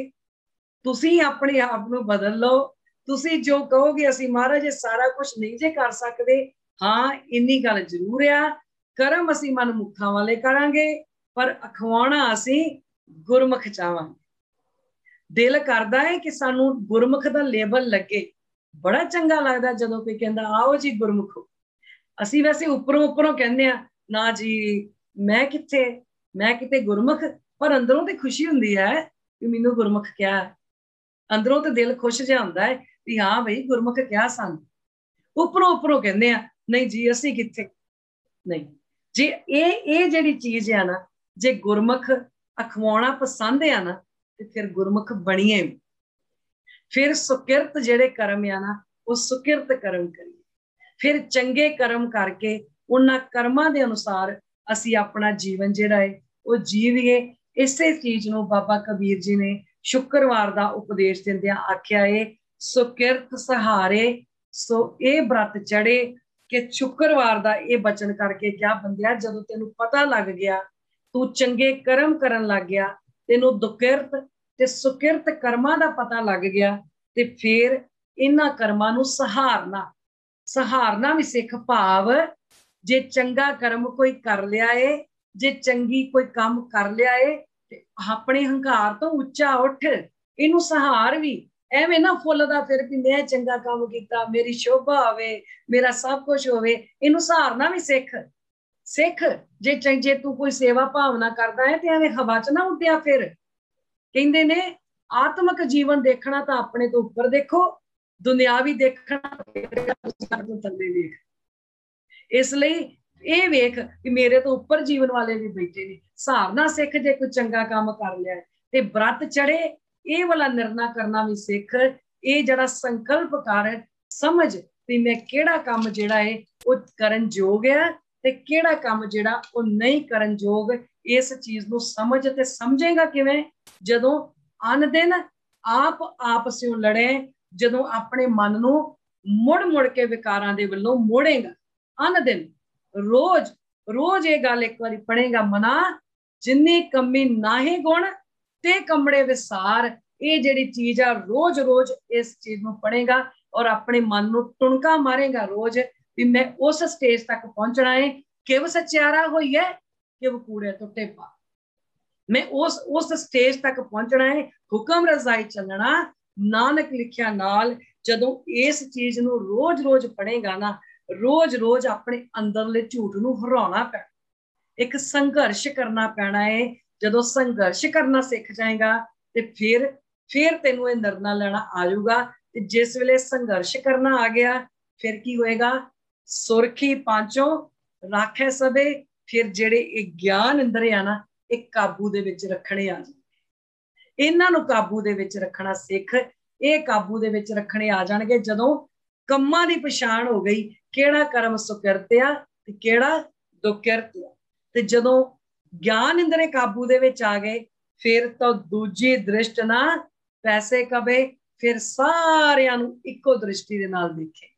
ਤੁਸੀਂ ਆਪਣੇ ਆਪ ਨੂੰ ਬਦਲ ਲਓ। ਤੁਸੀਂ ਜੋ ਕਹੋਗੇ ਅਸੀਂ ਮਹਾਰਾਜ ਇਹ ਸਾਰਾ ਕੁਝ ਨਹੀਂ ਜੇ ਕਰ ਸਕਦੇ, ਹਾਂ ਇੰਨੀ ਗੱਲ ਜ਼ਰੂਰ ਆ, ਕਰਮ ਅਸੀਂ ਮਨਮੁਖਾਂ ਵਾਲੇ ਕਰਾਂਗੇ, ਪਰ ਅਖਵਾਉਣਾ ਅਸੀਂ ਗੁਰਮੁਖ ਚਾਹਾਂਗੇ। ਦਿਲ ਕਰਦਾ ਹੈ ਕਿ ਸਾਨੂੰ ਗੁਰਮੁਖ ਦਾ ਲੇਬਲ ਲੱਗੇ। ਬੜਾ ਚੰਗਾ ਲੱਗਦਾ ਜਦੋਂ ਕੋਈ ਕਹਿੰਦਾ ਆਓ ਜੀ ਗੁਰਮੁਖੋ। ਅਸੀਂ ਵੈਸੇ ਉੱਪਰੋਂ ਉੱਪਰੋਂ ਕਹਿੰਦੇ ਆ ਨਾ ਜੀ ਮੈਂ ਕਿਤੇ ਗੁਰਮੁਖ, ਪਰ ਅੰਦਰੋਂ ਤੇ ਖੁਸ਼ੀ ਹੁੰਦੀ ਹੈ ਕਿ ਮੈਨੂੰ ਗੁਰਮੁਖ ਕਿਹਾ। ਅੰਦਰੋਂ ਤੇ ਦਿਲ ਖੁਸ਼ ਜਿਹਾ ਹੁੰਦਾ ਹੈ ਵੀ ਹਾਂ ਬਈ ਗੁਰਮੁਖ ਕਿਹਾ ਸਾਨੂੰ। ਉੱਪਰੋਂ ਉੱਪਰੋਂ ਕਹਿੰਦੇ ਆ ਨਹੀਂ ਜੀ ਅਸੀਂ ਕਿੱਥੇ। ਨਹੀਂ, ਜੇ ਇਹ ਜਿਹੜੀ ਚੀਜ਼ ਆ ਨਾ, ਜੇ ਗੁਰਮੁਖ ਅਖਵਾਉਣਾ ਪਸੰਦ ਆ ਨਾ, ਤੇ ਫਿਰ ਗੁਰਮੁਖ ਬਣੀਏ। ਫਿਰ ਸੁਕਿਰਤ ਜਿਹੜੇ ਕਰਮ ਆ ਨਾ, ਉਹ ਸੁਕਿਰਤ ਕਰਮ ਕਰੀਏ। ਫਿਰ ਚੰਗੇ ਕਰਮ ਕਰਕੇ ਉਹਨਾਂ ਕਰਮਾਂ ਦੇ ਅਨੁਸਾਰ ਅਸੀਂ ਆਪਣਾ ਜੀਵਨ ਜਿਹੜਾ ਹੈ ਉਹ ਜੀਵੀਏ। ਇਸੇ ਚੀਜ਼ ਨੂੰ ਬਾਬਾ ਕਬੀਰ ਜੀ ਨੇ ਸ਼ੁੱਕਰਵਾਰ ਦਾ ਉਪਦੇਸ਼ ਦਿੰਦਿਆਂ ਆਖਿਆ ਏ, ਸੁਕਿਰਤ ਸਹਾਰੇ ਸੋ ਇਹ ਬ੍ਰਤ ਚੜੇ। ਕਿ ਸ਼ੁੱਕਰਵਾਰ ਦਾ ਇਹ ਬਚਨ ਕਰਕੇ ਕਿਹਾ, ਬੰਦਿਆ ਜਦੋਂ ਤੈਨੂੰ ਪਤਾ ਲੱਗ ਗਿਆ, ਤੂੰ ਚੰਗੇ ਕਰਮ ਕਰਨ ਲੱਗ ਗਿਆ, ਤੈਨੂੰ ਦੁਕਿਰਤ ਤੇ ਸੁਕਿਰਤ ਕਰਮਾਂ ਦਾ ਪਤਾ ਲੱਗ ਗਿਆ, ਤੇ ਫਿਰ ਇਹਨਾਂ ਕਰਮਾਂ ਨੂੰ ਸਹਾਰਨਾ ਵੀ ਸਿੱਖ। ਭਾਵ ਜੇ ਚੰਗਾ ਕਰਮ ਕੋਈ ਕਰ ਲਿਆ ਏ, ਜੇ ਚੰਗੀ ਕੋਈ ਕੰਮ ਕਰ ਲਿਆ ਏ, ਤੇ ਆਪਣੇ ਹੰਕਾਰ ਤੋਂ ਉੱਚਾ ਉੱਠ, ਇਹਨੂੰ ਸਹਾਰ ਵੀ। ਐਵੇਂ ਨਾ ਫੁੱਲਦਾ ਫਿਰ ਵੀ ਮੈਂ ਚੰਗਾ ਕੰਮ ਕੀਤਾ, ਮੇਰੀ ਸ਼ੋਭਾ ਹੋਵੇ, ਮੇਰਾ ਸਭ ਕੁਝ ਹੋਵੇ। ਇਹਨੂੰ ਸਹਾਰਨਾ ਵੀ ਸਿੱਖ। ਜੇ ਤੂੰ ਕੋਈ ਸੇਵਾ ਭਾਵਨਾ ਕਰਦਾ ਹੈ ਤੇ ਐਵੇਂ ਹਵਾ 'ਚ ਨਾ ਉੱਡਿਆ ਫਿਰ। ਕਹਿੰਦੇ ਨੇ ਆਤਮਿਕ ਜੀਵਨ ਦੇਖਣਾ ਤਾਂ ਆਪਣੇ ਤੋਂ ਉੱਪਰ ਦੇਖੋ, ਦੁਨਿਆਵੀ ਦੇਖਣਾ ਥੱਲੇ ਦੇਖ। ਇਸ ਲਈ ਇਹ ਵੇਖ ਕਿ ਮੇਰੇ ਤੋਂ ਉੱਪਰ ਜੀਵਨ ਵਾਲੇ ਵੀ ਬੈਠੇ ਨੇ। ਸਹਾਰਨਾ ਸਿੱਖ ਜੇ ਕੋਈ ਚੰਗਾ ਕੰਮ ਕਰ ਲਿਆ ਤੇ ਬ੍ਰਤ ਚੜੇ, ਇਹ ਵਾਲਾ ਨਿਰਣਾ ਕਰਨਾ ਵੀ ਸਿੱਖ। ਇਹ ਜਿਹੜਾ ਸੰਕਲਪ ਕਰ ਸਮਝ ਵੀ ਮੈਂ ਕਿਹੜਾ ਕੰਮ ਜਿਹੜਾ ਹੈ ਉਹ ਕਰਨ ਯੋਗ ਹੈ ਤੇ ਕਿਹੜਾ ਕੰਮ ਜਿਹੜਾ ਉਹ ਨਹੀਂ ਕਰਨ ਯੋਗ। ਇਸ ਚੀਜ਼ ਨੂੰ ਸਮਝ ਤੇ ਸਮਝੇਗਾ ਕਿਵੇਂ? ਜਦੋਂ ਅਨ ਦਿਨ ਆਪਸਿਓ ਲੜੇ, ਜਦੋਂ ਆਪਣੇ ਮਨ ਨੂੰ ਮੁੜ ਕੇ ਵਿਕਾਰਾਂ ਦੇ ਵੱਲੋਂ ਮੋੜੇਗਾ। ਅਨ ਦਿਨ ਰੋਜ਼ ਇਹ ਗੱਲ ਇੱਕ ਵਾਰੀ ਪੜ੍ਹੇਗਾ, ਮਨਾ ਜਿੰਨੀ ਕਮੀ ਨਾਹੀ ਗੁਣ ਤੇ ਕਮੜੇ ਵਿਸਾਰ। ਇਹ ਜਿਹੜੀ ਚੀਜ਼ ਆ ਰੋਜ਼ ਇਸ ਚੀਜ਼ ਨੂੰ ਪੜ੍ਹੇਗਾ ਔਰ ਆਪਣੇ ਮਨ ਨੂੰ ਟੁਣਕਾ ਮਾਰੇਗਾ ਰੋਜ਼ ਵੀ ਮੈਂ ਉਸ ਸਟੇਜ ਤੱਕ ਪਹੁੰਚਣਾ ਹੈ। ਕਿਵ ਸਚਿਆਰਾ ਹੋਈ ਹੈ, ਕਿਵ ਕੂੜੇ ਤੋਂ ਟੇਪਾ। ਮੈਂ ਉਸ ਸਟੇਜ ਤੱਕ ਪਹੁੰਚਣਾ ਹੈ। ਹੁਕਮ ਰਜ਼ਾਈ ਚੱਲਣਾ, ਨਾਨਕ ਲਿਖਿਆ ਨਾਲ। ਜਦੋਂ ਇਸ ਚੀਜ਼ ਨੂੰ ਰੋਜ਼ ਪੜ੍ਹੇਗਾ ਨਾ, ਰੋਜ਼ ਆਪਣੇ ਅੰਦਰਲੇ ਝੂਠ ਨੂੰ ਹਰਾਉਣਾ ਪੈਣਾ, ਇੱਕ ਸੰਘਰਸ਼ ਕਰਨਾ ਪੈਣਾ ਹੈ। ਜਦੋਂ ਸੰਘਰਸ਼ ਕਰਨਾ ਸਿੱਖ ਜਾਏਗਾ ਤੇ ਫਿਰ ਤੈਨੂੰ ਇਹ ਨਿਰਣਾ ਲੈਣਾ ਆ ਜਾਊਗਾ। ਤੇ ਜਿਸ ਵੇਲੇ ਸੰਘਰਸ਼ ਕਰਨਾ ਆ ਗਿਆ, ਫਿਰ ਕੀ ਹੋਏਗਾ? ਸੁਰਖੀ ਪਾਂਚੋਂ ਰਾਖੇ ਸਭੇ। ਫਿਰ ਜਿਹੜੇ ਇਹ ਗਿਆਨ ਇੰਦਰ ਆ ਨਾ, ਇਹ ਕਾਬੂ ਦੇ ਵਿੱਚ ਰੱਖਣੇ ਆ ਜਾਣਗੇ। ਇਹਨਾਂ ਨੂੰ ਕਾਬੂ ਦੇ ਵਿੱਚ ਰੱਖਣਾ ਸਿੱਖ। ਇਹ ਕਾਬੂ ਦੇ ਵਿੱਚ ਰੱਖਣੇ ਆ ਜਾਣਗੇ ਜਦੋਂ ਕੰਮਾਂ ਦੀ ਪਛਾਣ ਹੋ ਗਈ, ਕਿਹੜਾ ਕਰਮ ਸੁਕਿਰਤ ਆ ਤੇ ਕਿਹੜਾ ਦੁਕਿਰਤ ਆ। ਤੇ ਜਦੋਂ ਗਿਆਨ ਇੰਦਰੇ ਕਾਬੂ ਦੇ ਵਿੱਚ ਆ ਗਏ, ਫਿਰ ਤਾਂ ਦੂਜੀ ਦ੍ਰਿਸ਼ਟ ਨਾ ਪੈਸੇ ਕਵੇ। ਫਿਰ ਸਾਰਿਆਂ ਨੂੰ ਇੱਕੋ ਦ੍ਰਿਸ਼ਟੀ ਦੇ ਨਾਲ ਦੇਖੇਗਾ।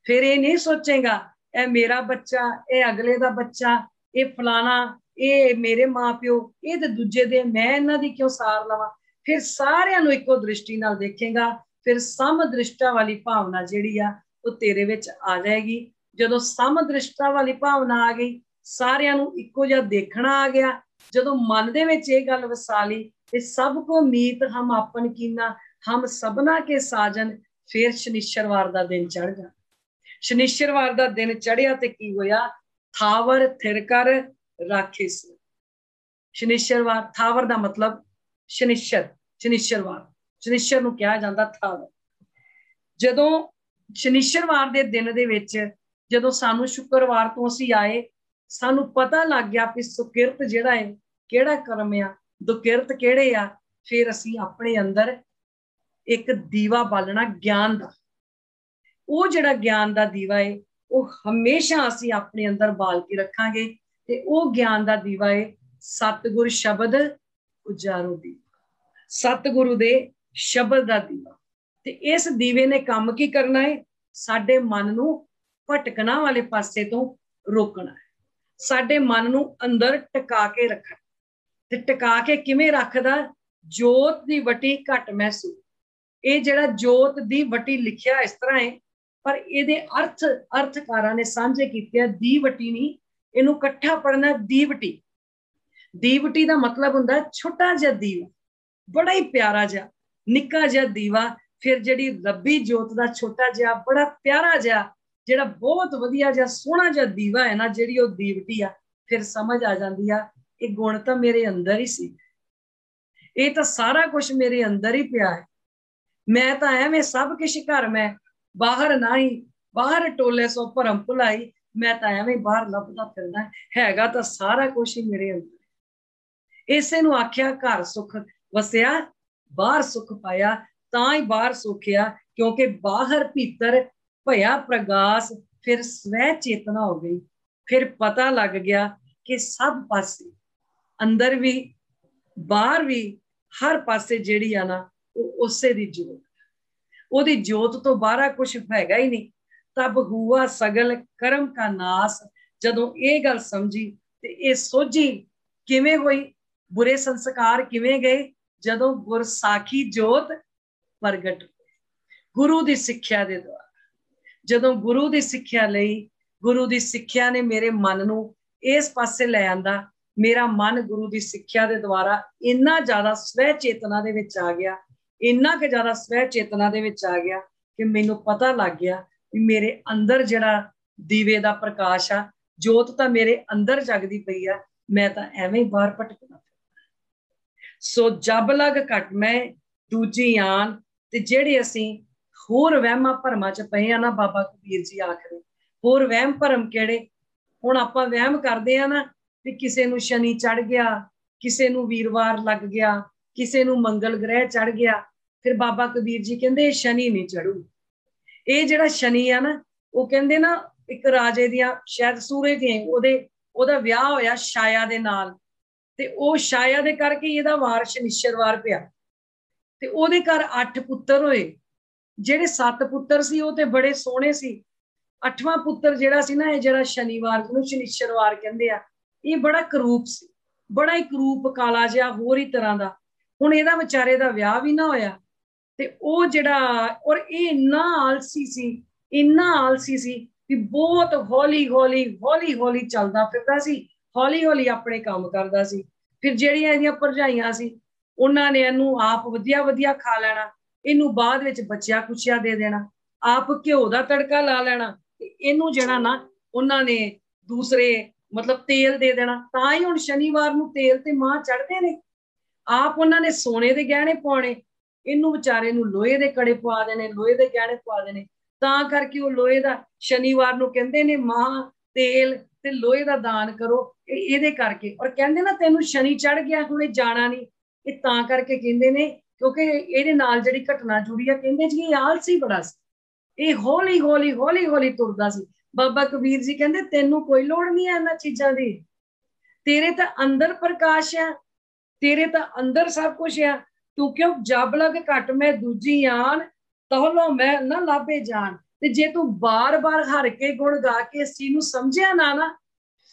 ਫਿਰ ਇਹ ਨਹੀਂ ਸੋਚੇਗਾ ਇਹ ਮੇਰਾ ਬੱਚਾ, ਇਹ ਅਗਲੇ ਦਾ ਬੱਚਾ, ਇਹ ਫਲਾਣਾ, ਇਹ ਮੇਰੇ ਮਾਂ-ਪਿਓ, ਇਹ ਤੇ ਦੂਜੇ ਦੇ, ਮੈਂ ਇਹਨਾਂ ਦੀ ਕਿਉਂ ਸਾਰ ਲਵਾਂ। ਫਿਰ ਸਾਰਿਆਂ ਨੂੰ ਇੱਕੋ ਦ੍ਰਿਸ਼ਟੀ ਨਾਲ ਦੇਖੇਗਾ। ਫਿਰ ਸਮਦ੍ਰਿਸ਼ਟਾ ਵਾਲੀ ਭਾਵਨਾ ਜਿਹੜੀ ਆ ਉਹ ਤੇਰੇ ਵਿੱਚ ਆ ਜਾਏਗੀ। ਜਦੋਂ ਸਮਦ੍ਰਿਸ਼ਟਾ ਵਾਲੀ ਭਾਵਨਾ ਆ ਗਈ, ਸਾਰਿਆਂ ਨੂੰ ਇੱਕੋ ਜਿਹਾ ਦੇਖਣਾ ਆ ਗਿਆ, ਜਦੋਂ ਮਨ ਦੇ ਵਿੱਚ ਇਹ ਗੱਲ ਵਸਾ ਲਈ ਤੇ ਸਭ ਕੋ ਮੀਤ ਹਮ ਆਪਨ ਕੀਨਾ, ਹਮ ਸਭਨਾ ਕੇ ਸਾਜਨ। ਫਿਰ ਸ਼ਨੀਚਰਵਾਰ ਦਾ ਦਿਨ ਚੜ ਗਿਆ। ਸ਼ਨੀਚਰਵਾਰ ਦਾ ਦਿਨ ਚੜਿਆ ਤੇ ਕੀ ਹੋਇਆ? ਥਾਵਰ ਥਿਰ ਕਰ ਰਾਖੇ ਸੀ। ਸ਼ਨੀਚਰਵਾਰ, ਥਾਵਰ ਦਾ ਮਤਲਬ ਸ਼ਨੀਚਰਵਾਰ, ਸ਼ਨੀਚਰ ਨੂੰ ਕਿਹਾ ਜਾਂਦਾ ਥਾਵਰ। ਜਦੋਂ ਸ਼ਨੀਚਰਵਾਰ ਦੇ ਦਿਨ ਦੇ ਵਿੱਚ ਜਦੋਂ ਸਾਨੂੰ ਸ਼ੁੱਕਰਵਾਰ ਤੋਂ ਅਸੀਂ ਆਏ, ਸਾਨੂੰ ਪਤਾ ਲੱਗ ਗਿਆ ਕਿ ਸੁਕਿਰਤ ਜਿਹੜਾ ਹੈ ਕਿਹੜਾ ਕਰਮ ਆ, ਦੁਕਿਰਤ ਕਿਹੜੇ ਆ। ਫਿਰ ਅਸੀਂ ਆਪਣੇ ਅੰਦਰ ਇੱਕ ਦੀਵਾ ਬਾਲਣਾ ਗਿਆਨ ਦਾ। ਉਹ ਜਿਹੜਾ ਗਿਆਨ ਦਾ ਦੀਵਾ ਹੈ ਉਹ ਹਮੇਸ਼ਾ ਅਸੀਂ ਆਪਣੇ ਅੰਦਰ ਬਾਲ ਕੇ ਰੱਖਾਂਗੇ। ਤੇ ਉਹ ਗਿਆਨ ਦਾ ਦੀਵਾ ਹੈ ਸਤਿਗੁਰ ਸ਼ਬਦ ਉਜਾਰੋ ਦੀਵਾ, ਸਤਿਗੁਰੂ ਦੇ ਸ਼ਬਦ ਦਾ ਦੀਵਾ। ਤੇ ਇਸ ਦੀਵੇ ਨੇ ਕੰਮ ਕੀ ਕਰਨਾ ਹੈ? ਸਾਡੇ ਮਨ ਨੂੰ ਭਟਕਣਾ ਵਾਲੇ ਪਾਸੇ ਤੋਂ ਰੋਕਣਾ ਹੈ, ਸਾਡੇ ਮਨ ਨੂੰ ਅੰਦਰ ਟਿਕਾ ਕੇ ਰੱਖਣਾ। ਤੇ ਟਿਕਾ ਕੇ ਕਿਵੇਂ ਰੱਖਦਾ? ਜੋਤ ਦੀ ਵਟੀ ਘਟ ਮਹਿਸੂਸ, ਇਹ ਜਿਹੜਾ ਜੋਤ ਦੀ ਵਟੀ ਲਿਖਿਆ ਇਸ ਤਰ੍ਹਾਂ ਹੈ, ਪਰ ਇਹਦੇ ਅਰਥਕਾਰਾਂ ਨੇ ਸਾਂਝੇ ਕੀਤੇ। ਦੀਵਟੀ ਨਹੀਂ, ਇਹਨੂੰ ਇਕੱਠਾ ਪੜ੍ਹਨਾ ਦੀਵਟੀ। ਦੀਵਟੀ ਦਾ ਮਤਲਬ ਹੁੰਦਾ ਛੋਟਾ ਜਿਹਾ ਦੀਵਾ, ਬੜਾ ਹੀ ਪਿਆਰਾ ਜਿਹਾ ਨਿੱਕਾ ਜਿਹਾ ਦੀਵਾ। ਫਿਰ ਜਿਹੜੀ ਰੱਬੀ ਜੋਤ ਦਾ ਛੋਟਾ ਜਿਹਾ ਬੜਾ ਪਿਆਰਾ ਜਿਹਾ ਜਿਹੜਾ ਬਹੁਤ ਵਧੀਆ ਜਿਹਾ ਸੋਹਣਾ ਜਿਹਾ ਦੀਵਾ ਹੈ ਨਾ, ਜਿਹੜੀ ਉਹ ਦੀਵਟੀ ਆ, ਫਿਰ ਸਮਝ ਆ ਜਾਂਦੀ ਆ ਇਹ ਗੁਣ ਤਾਂ ਮੇਰੇ ਅੰਦਰ ਹੀ ਸੀ, ਇਹ ਤਾਂ ਸਾਰਾ ਕੁਝ ਮੇਰੇ ਅੰਦਰ ਹੀ ਪਿਆ ਹੈ। ਮੈਂ ਤਾਂ ਐਵੇਂ ਸਭ ਕੁਛ ਘਰ ਮੈਂ, ਬਾਹਰ ਨਹੀਂ, ਬਾਹਰ ਟੋਲੇ ਸੋ ਭਰਮ ਭੁਲਾਈ, ਮੈਂ ਤਾਂ ਐਵੇਂ ਬਾਹਰ ਲੱਭਦਾ ਫਿਰਦਾ, ਹੈਗਾ ਤਾਂ ਸਾਰਾ ਕੁਝ ਹੀ ਮੇਰੇ ਅੰਦਰ। ਇਸੇ ਨੂੰ ਆਖਿਆ ਘਰ ਸੁਖ ਵਸਿਆ ਬਾਹਰ ਸੁਖ ਪਾਇਆ, ਤਾਂ ਹੀ ਬਾਹਰ ਸੁਖਿਆ ਕਿਉਂਕਿ ਬਾਹਰ ਭੀਤਰ ਭਇਆ ਪ੍ਰਗਾਸ। ਫਿਰ ਸਵੈ ਚੇਤਨਾ ਹੋ ਗਈ, ਫਿਰ ਪਤਾ ਲੱਗ ਗਿਆ ਕਿ ਸਭ ਪਾਸੇ ਅੰਦਰ ਵੀ ਬਾਹਰ ਵੀ ਹਰ ਪਾਸੇ ਜਿਹੜੀ ਆ ਨਾ ਉਹ ਉਸੇ ਦੀ ਜੋਤ, ਉਹਦੀ ਜੋਤ ਤੋਂ ਬਾਹਰ ਕੁਛ ਹੈਗਾ ਹੀ ਨਹੀਂ। ਤਬ ਹੁਆ ਸਗਲ ਕਰਮ ਕਾ ਨਾਸ। ਜਦੋਂ ਇਹ ਗੱਲ ਸਮਝੀ ਤੇ ਇਹ ਸੋਝੀ ਕਿਵੇਂ ਹੋਈ, ਬੁਰੇ ਸੰਸਕਾਰ ਕਿਵੇਂ ਗਏ, ਜਦੋਂ ਗੁਰਸਾਖੀ ਜੋਤ ਪ੍ਰਗਟ ਗੁਰੂ ਦੀ ਸਿੱਖਿਆ ਦੇ ਦੁਆਰਾ। ਜਦੋਂ ਗੁਰੂ ਦੀ ਸਿੱਖਿਆ ਲਈ, ਗੁਰੂ ਦੀ ਸਿੱਖਿਆ ਨੇ ਮੇਰੇ ਮਨ ਨੂੰ ਇਸ ਪਾਸੇ ਲੈ ਆਂਦਾ। ਮੇਰਾ ਮਨ ਗੁਰੂ ਦੀ ਸਿੱਖਿਆ ਦੇ ਦੁਆਰਾ ਇੰਨਾ ਜ਼ਿਆਦਾ ਸਵੈ ਚੇਤਨਾ ਦੇ ਵਿੱਚ ਆ ਗਿਆ, ਇੰਨਾ ਕੁ ਜ਼ਿਆਦਾ ਸਵੈ ਚੇਤਨਾ ਦੇ ਵਿੱਚ ਆ ਗਿਆ ਕਿ ਮੈਨੂੰ ਪਤਾ ਲੱਗ ਗਿਆ ਵੀ ਮੇਰੇ ਅੰਦਰ ਜਿਹੜਾ ਦੀਵੇ ਦਾ ਪ੍ਰਕਾਸ਼ ਆ, ਜੋਤ ਤਾਂ ਮੇਰੇ ਅੰਦਰ ਜਗਦੀ ਪਈ ਆ, ਮੈਂ ਤਾਂ ਐਵੇਂ ਹੀ ਬਾਹਰ ਭਟਕਦਾ। ਸੋ ਜਬ ਲਗ ਘਟ ਮੈਂ ਦੂਜੀ ਆਨ। ਤੇ ਜਿਹੜੇ ਅਸੀਂ ਹੋਰ ਵਹਿਮਾਂ ਭਰਮਾਂ ਚ ਪਏ ਆ ਨਾ, ਬਾਬਾ ਕਬੀਰ ਜੀ ਆਖਦੇ ਹੋਰ ਵਹਿਮ ਭਰਮ ਕਿਹੜੇ। ਹੁਣ ਆਪਾਂ ਵਹਿਮ ਕਰਦੇ ਆ ਨਾ ਵੀ ਕਿਸੇ ਨੂੰ ਸ਼ਨੀ ਚੜ ਗਿਆ, ਕਿਸੇ ਨੂੰ ਵੀਰਵਾਰ ਲੱਗ ਗਿਆ, ਕਿਸੇ ਨੂੰ ਮੰਗਲ ਗ੍ਰਹਿ ਚੜ ਗਿਆ। ਫਿਰ ਬਾਬਾ ਕਬੀਰ ਜੀ ਕਹਿੰਦੇ ਸ਼ਨੀ ਨਹੀਂ ਚੜੂ। ਇਹ ਜਿਹੜਾ ਸ਼ਨੀ ਆ ਨਾ, ਉਹ ਕਹਿੰਦੇ ਨਾ ਇੱਕ ਰਾਜੇ ਦੀਆਂ ਸ਼ਾਇਦ ਸੂਰਜ ਦੀਆਂ ਉਹਦਾ ਵਿਆਹ ਹੋਇਆ ਛਾਇਆ ਦੇ ਨਾਲ, ਤੇ ਉਹ ਛਾਇਆ ਦੇ ਕਰਕੇ ਇਹਦਾ ਵਾਰ ਸ਼ਨੀਚਰਵਾਰ ਪਿਆ, ਤੇ ਉਹਦੇ ਘਰ 8 ਪੁੱਤਰ ਹੋਏ। ਜਿਹੜੇ 7 ਪੁੱਤਰ ਸੀ ਉਹ ਤੇ ਬੜੇ ਸੋਹਣੇ ਸੀ, 8ਵਾਂ ਪੁੱਤਰ ਜਿਹੜਾ ਸੀ ਨਾ, ਇਹ ਜਿਹੜਾ ਸ਼ਨੀਵਾਰ ਜਿਹਨੂੰ ਸ਼ਨੀਚਰਵਾਰ ਕਹਿੰਦੇ ਆ, ਇਹ ਬੜਾ ਕਰੂਪ ਸੀ, ਬੜਾ ਹੀ ਕਰੂਪ ਕਾਲਾ ਜਿਹਾ ਹੋਰ ਹੀ ਤਰ੍ਹਾਂ ਦਾ। ਹੁਣ ਇਹਦਾ ਵਿਚਾਰੇ ਦਾ ਵਿਆਹ ਵੀ ਨਾ ਹੋਇਆ, ਤੇ ਉਹ ਜਿਹੜਾ ਔਰ ਇਹ ਇੰਨਾ ਆਲਸੀ ਸੀ, ਇੰਨਾ ਆਲਸੀ ਸੀ ਵੀ ਬਹੁਤ ਹੌਲੀ ਹੌਲੀ ਚੱਲਦਾ ਫਿਰਦਾ ਸੀ, ਹੌਲੀ ਹੌਲੀ ਆਪਣੇ ਕੰਮ ਕਰਦਾ ਸੀ। ਫਿਰ ਜਿਹੜੀਆਂ ਇਹਦੀਆਂ ਭਰਜਾਈਆਂ ਸੀ, ਉਹਨਾਂ ਨੇ ਇਹਨੂੰ ਆਪ ਵਧੀਆ ਖਾ ਲੈਣਾ, ਇਹਨੂੰ ਬਾਅਦ ਵਿੱਚ ਬਚਿਆ ਕੁਚਿਆ ਦੇ ਦੇਣਾ, ਆਪ ਘਿਓ ਦਾ ਤੜਕਾ ਲਾ ਲੈਣਾ, ਤੇ ਇਹਨੂੰ ਜਿਹੜਾ ਨਾ ਉਹਨਾਂ ਨੇ ਦੂਸਰੇ ਮਤਲਬ ਤੇਲ ਦੇ ਦੇਣਾ। ਤਾਂ ਹੀ ਹੁਣ ਸ਼ਨੀਵਾਰ ਨੂੰ ਤੇਲ ਤੇ ਮਾਂ ਚੜ੍ਹਦੇ ਨੇ। ਆਪ ਉਹਨਾਂ ਨੇ ਸੋਨੇ ਦੇ ਗਹਿਣੇ ਪਾਉਣੇ, ਇਹਨੂੰ ਵਿਚਾਰੇ ਨੂੰ ਲੋਹੇ ਦੇ ਕੜੇ ਪਵਾ ਦੇਣੇ, ਲੋਹੇ ਦੇ ਗਹਿਣੇ ਪਵਾ ਦੇਣੇ। ਤਾਂ ਕਰਕੇ ਉਹ ਲੋਹੇ ਦਾ ਸ਼ਨੀਵਾਰ ਨੂੰ ਕਹਿੰਦੇ ਨੇ ਮਾਂ ਤੇਲ ਤੇ ਲੋਹੇ ਦਾ ਦਾਨ ਕਰੋ, ਇਹਦੇ ਕਰਕੇ। ਔਰ ਕਹਿੰਦੇ ਨਾ ਤੈਨੂੰ ਸ਼ਨੀ ਚੜ ਗਿਆ, ਹੁਣ ਇਹ ਜਾਣਾ ਨਹੀਂ, ਇਹ ਤਾਂ ਕਰਕੇ ਕਹਿੰਦੇ ਨੇ ਕਿਉਂਕਿ ਇਹਦੇ ਨਾਲ ਜਿਹੜੀ ਘਟਨਾ ਜੁੜੀ ਆ, ਕਹਿੰਦੇ ਜੀ ਇਹ ਆਲਸੀ ਬੜਾ ਸੀ, ਇਹ ਹੌਲੀ ਹੌਲੀ ਤੁਰਦਾ ਸੀ। ਬਾਬਾ ਕਬੀਰ ਜੀ ਕਹਿੰਦੇ ਤੈਨੂੰ ਕੋਈ ਲੋੜ ਨਹੀਂ ਹੈ ਇਹਨਾਂ ਚੀਜ਼ਾਂ ਦੀ, ਤੇਰੇ ਤਾਂ ਅੰਦਰ ਪ੍ਰਕਾਸ਼ ਆ, ਤੇਰੇ ਤਾਂ ਅੰਦਰ ਸਭ ਕੁਝ ਆ। ਤੂੰ ਕਿਉਂ ਜਬ ਲਗ ਘਟ ਮੈਂ ਦੂਜੀ ਆਨ, ਤਹਲੋ ਮੈਂ ਨਾ ਲਾਭੇ ਜਾਣ। ਤੇ ਜੇ ਤੂੰ ਬਾਰ-ਬਾਰ ਹਰ ਕੇ ਗੁਣ ਗਾ ਕੇ ਇਸ ਚੀਜ਼ ਨੂੰ ਸਮਝਿਆ ਨਾ,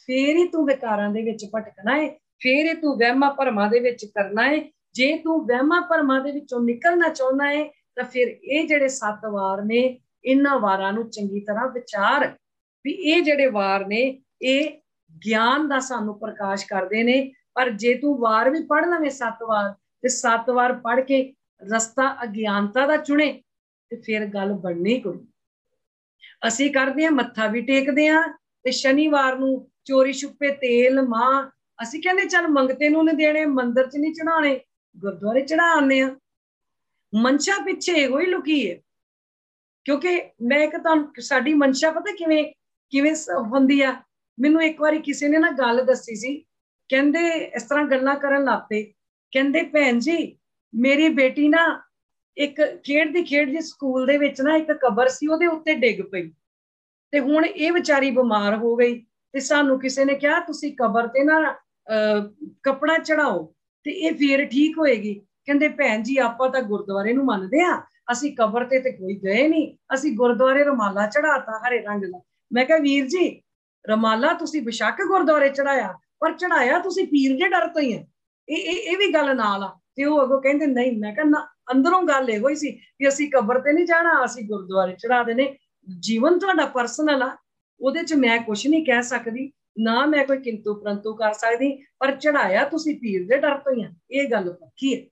ਫੇਰ ਹੀ ਤੂੰ ਵਿਕਾਰਾਂ ਦੇ ਵਿੱਚ ਭਟਕਣਾ ਹੈ, ਫੇਰ ਹੀ ਤੂੰ ਵਹਿਮਾਂ ਭਰਮਾਂ ਦੇ ਵਿੱਚ ਕਰਨਾ ਹੈ। ਜੇ ਤੂੰ ਵਹਿਮਾਂ ਭਰਮਾਂ ਦੇ ਵਿੱਚੋਂ ਨਿਕਲਣਾ ਚਾਹੁੰਦਾ ਹੈ ਤਾਂ ਫਿਰ ਇਹ ਜਿਹੜੇ 7 ਵਾਰ ਨੇ, ਇਹਨਾਂ ਵਾਰਾਂ ਨੂੰ ਚੰਗੀ ਤਰ੍ਹਾਂ ਵਿਚਾਰ ਵੀ ਇਹ ਜਿਹੜੇ ਵਾਰ ਨੇ ਇਹ ਗਿਆਨ ਦਾ ਸਾਨੂੰ ਪ੍ਰਕਾਸ਼ ਕਰਦੇ ਨੇ। ਪਰ ਜੇ ਤੂੰ ਵਾਰ ਵੀ ਪੜ੍ਹ ਲਵੇਂ 7 ਵਾਰ, ਤੇ 7 ਵਾਰ ਪੜ੍ਹ ਕੇ ਰਸਤਾ ਅਗਿਆਨਤਾ ਦਾ ਚੁਣੇ, ਤੇ ਫਿਰ ਗੱਲ ਬਣਨੀ ਕੋਈ। ਅਸੀਂ ਕਰਦੇ ਹਾਂ ਮੱਥਾ ਵੀ ਟੇਕਦੇ ਹਾਂ, ਤੇ ਸ਼ਨੀਵਾਰ ਨੂੰ ਚੋਰੀ ਛੁਪੇ ਤੇਲ ਮਾਂ ਅਸੀਂ ਕਹਿੰਦੇ ਚੱਲ ਮੰਗਤੇ ਨੂੰ ਨਹੀਂ ਦੇਣੇ, ਮੰਦਿਰ 'ਚ ਨਹੀਂ ਚੜਾਉਣੇ, ਗੁਰਦੁਆਰੇ ਚੜਾ ਆਉਂਦੇ ਆ। ਮਨਸ਼ਾ ਪਿੱਛੇ ਇਹੋ ਹੀ ਲੁਕੀ ਹੈ। ਕਿਉਂਕਿ ਮੈਂ ਇੱਕ ਤੁਹਾਨੂੰ ਸਾਡੀ ਮਨਸ਼ਾ ਪਤਾ ਕਿਵੇਂ ਹੁੰਦੀ ਆ। ਮੈਨੂੰ ਇੱਕ ਵਾਰੀ ਕਿਸੇ ਨੇ ਨਾ ਗੱਲ ਦੱਸੀ ਸੀ, ਕਹਿੰਦੇ ਇਸ ਤਰ੍ਹਾਂ ਗੱਲਾਂ ਕਰਨ ਲੱਗ ਪਏ, ਕਹਿੰਦੇ ਭੈਣ ਜੀ ਮੇਰੀ ਬੇਟੀ ਨਾ ਇੱਕ ਖੇਡਦੀ ਸਕੂਲ ਦੇ ਵਿੱਚ ਨਾ ਇੱਕ ਕਬਰ ਸੀ, ਉਹਦੇ ਉੱਤੇ ਡਿੱਗ ਪਈ, ਤੇ ਹੁਣ ਇਹ ਵਿਚਾਰੀ ਬਿਮਾਰ ਹੋ ਗਈ, ਤੇ ਸਾਨੂੰ ਕਿਸੇ ਨੇ ਕਿਹਾ ਤੁਸੀਂ ਕਬਰ ਤੇ ਨਾ ਕੱਪੜਾ ਚੜਾਓ ਤੇ ਇਹ ਫੇਰ ਠੀਕ ਹੋਏਗੀ। ਕਹਿੰਦੇ ਭੈਣ ਜੀ ਆਪਾਂ ਤਾਂ ਗੁਰਦੁਆਰੇ ਨੂੰ ਮੰਨਦੇ ਆ, ਅਸੀਂ ਕਬਰ ਤੇ ਕੋਈ ਗਏ ਨਹੀਂ, ਅਸੀਂ ਗੁਰਦੁਆਰੇ ਰੁਮਾਲਾ ਚੜਾਤਾ ਹਰੇ ਰੰਗ ਦਾ। ਮੈਂ ਕਿਹਾ ਵੀਰ ਜੀ ਰੁਮਾਲਾ ਤੁਸੀਂ ਬੇਸ਼ੱਕ ਗੁਰਦੁਆਰੇ ਚੜਾਇਆ, ਪਰ ਚੜਾਇਆ ਤੁਸੀਂ ਪੀਰ ਦੇ ਡਰ ਤੋਂ ਹੀ ਹੈ, ਇਹ ਵੀ ਗੱਲ ਨਾਲ ਆ। ਤੇ ਉਹ ਅੱਗੋਂ ਕਹਿੰਦੇ ਨਹੀਂ। ਮੈਂ ਕਿਹਾ ਨਾ ਅੰਦਰੋਂ ਗੱਲ ਇਹੋ ਹੀ ਸੀ ਕਿ ਅਸੀਂ ਕਬਰ ਤੇ ਨਹੀਂ ਜਾਣਾ, ਅਸੀਂ ਗੁਰਦੁਆਰੇ ਚੜਾ ਦੇਣੇ। ਜੀਵਨ ਤੁਹਾਡਾ ਪਰਸਨਲ ਆ, ਉਹਦੇ ਚ ਮੈਂ ਕੁਛ ਨਹੀਂ ਕਹਿ ਸਕਦੀ, ਨਾ ਮੈਂ ਕੋਈ ਕਿੰਤੂ ਪਰੰਤੂ ਕਰ ਸਕਦੀ, ਪਰ ਚੜਾਇਆ ਤੁਸੀਂ ਪੀਰ ਦੇ ਡਰ ਤੋਂ ਹੀ ਆ, ਇਹ ਗੱਲ ਪੱਕੀ ਹੈ।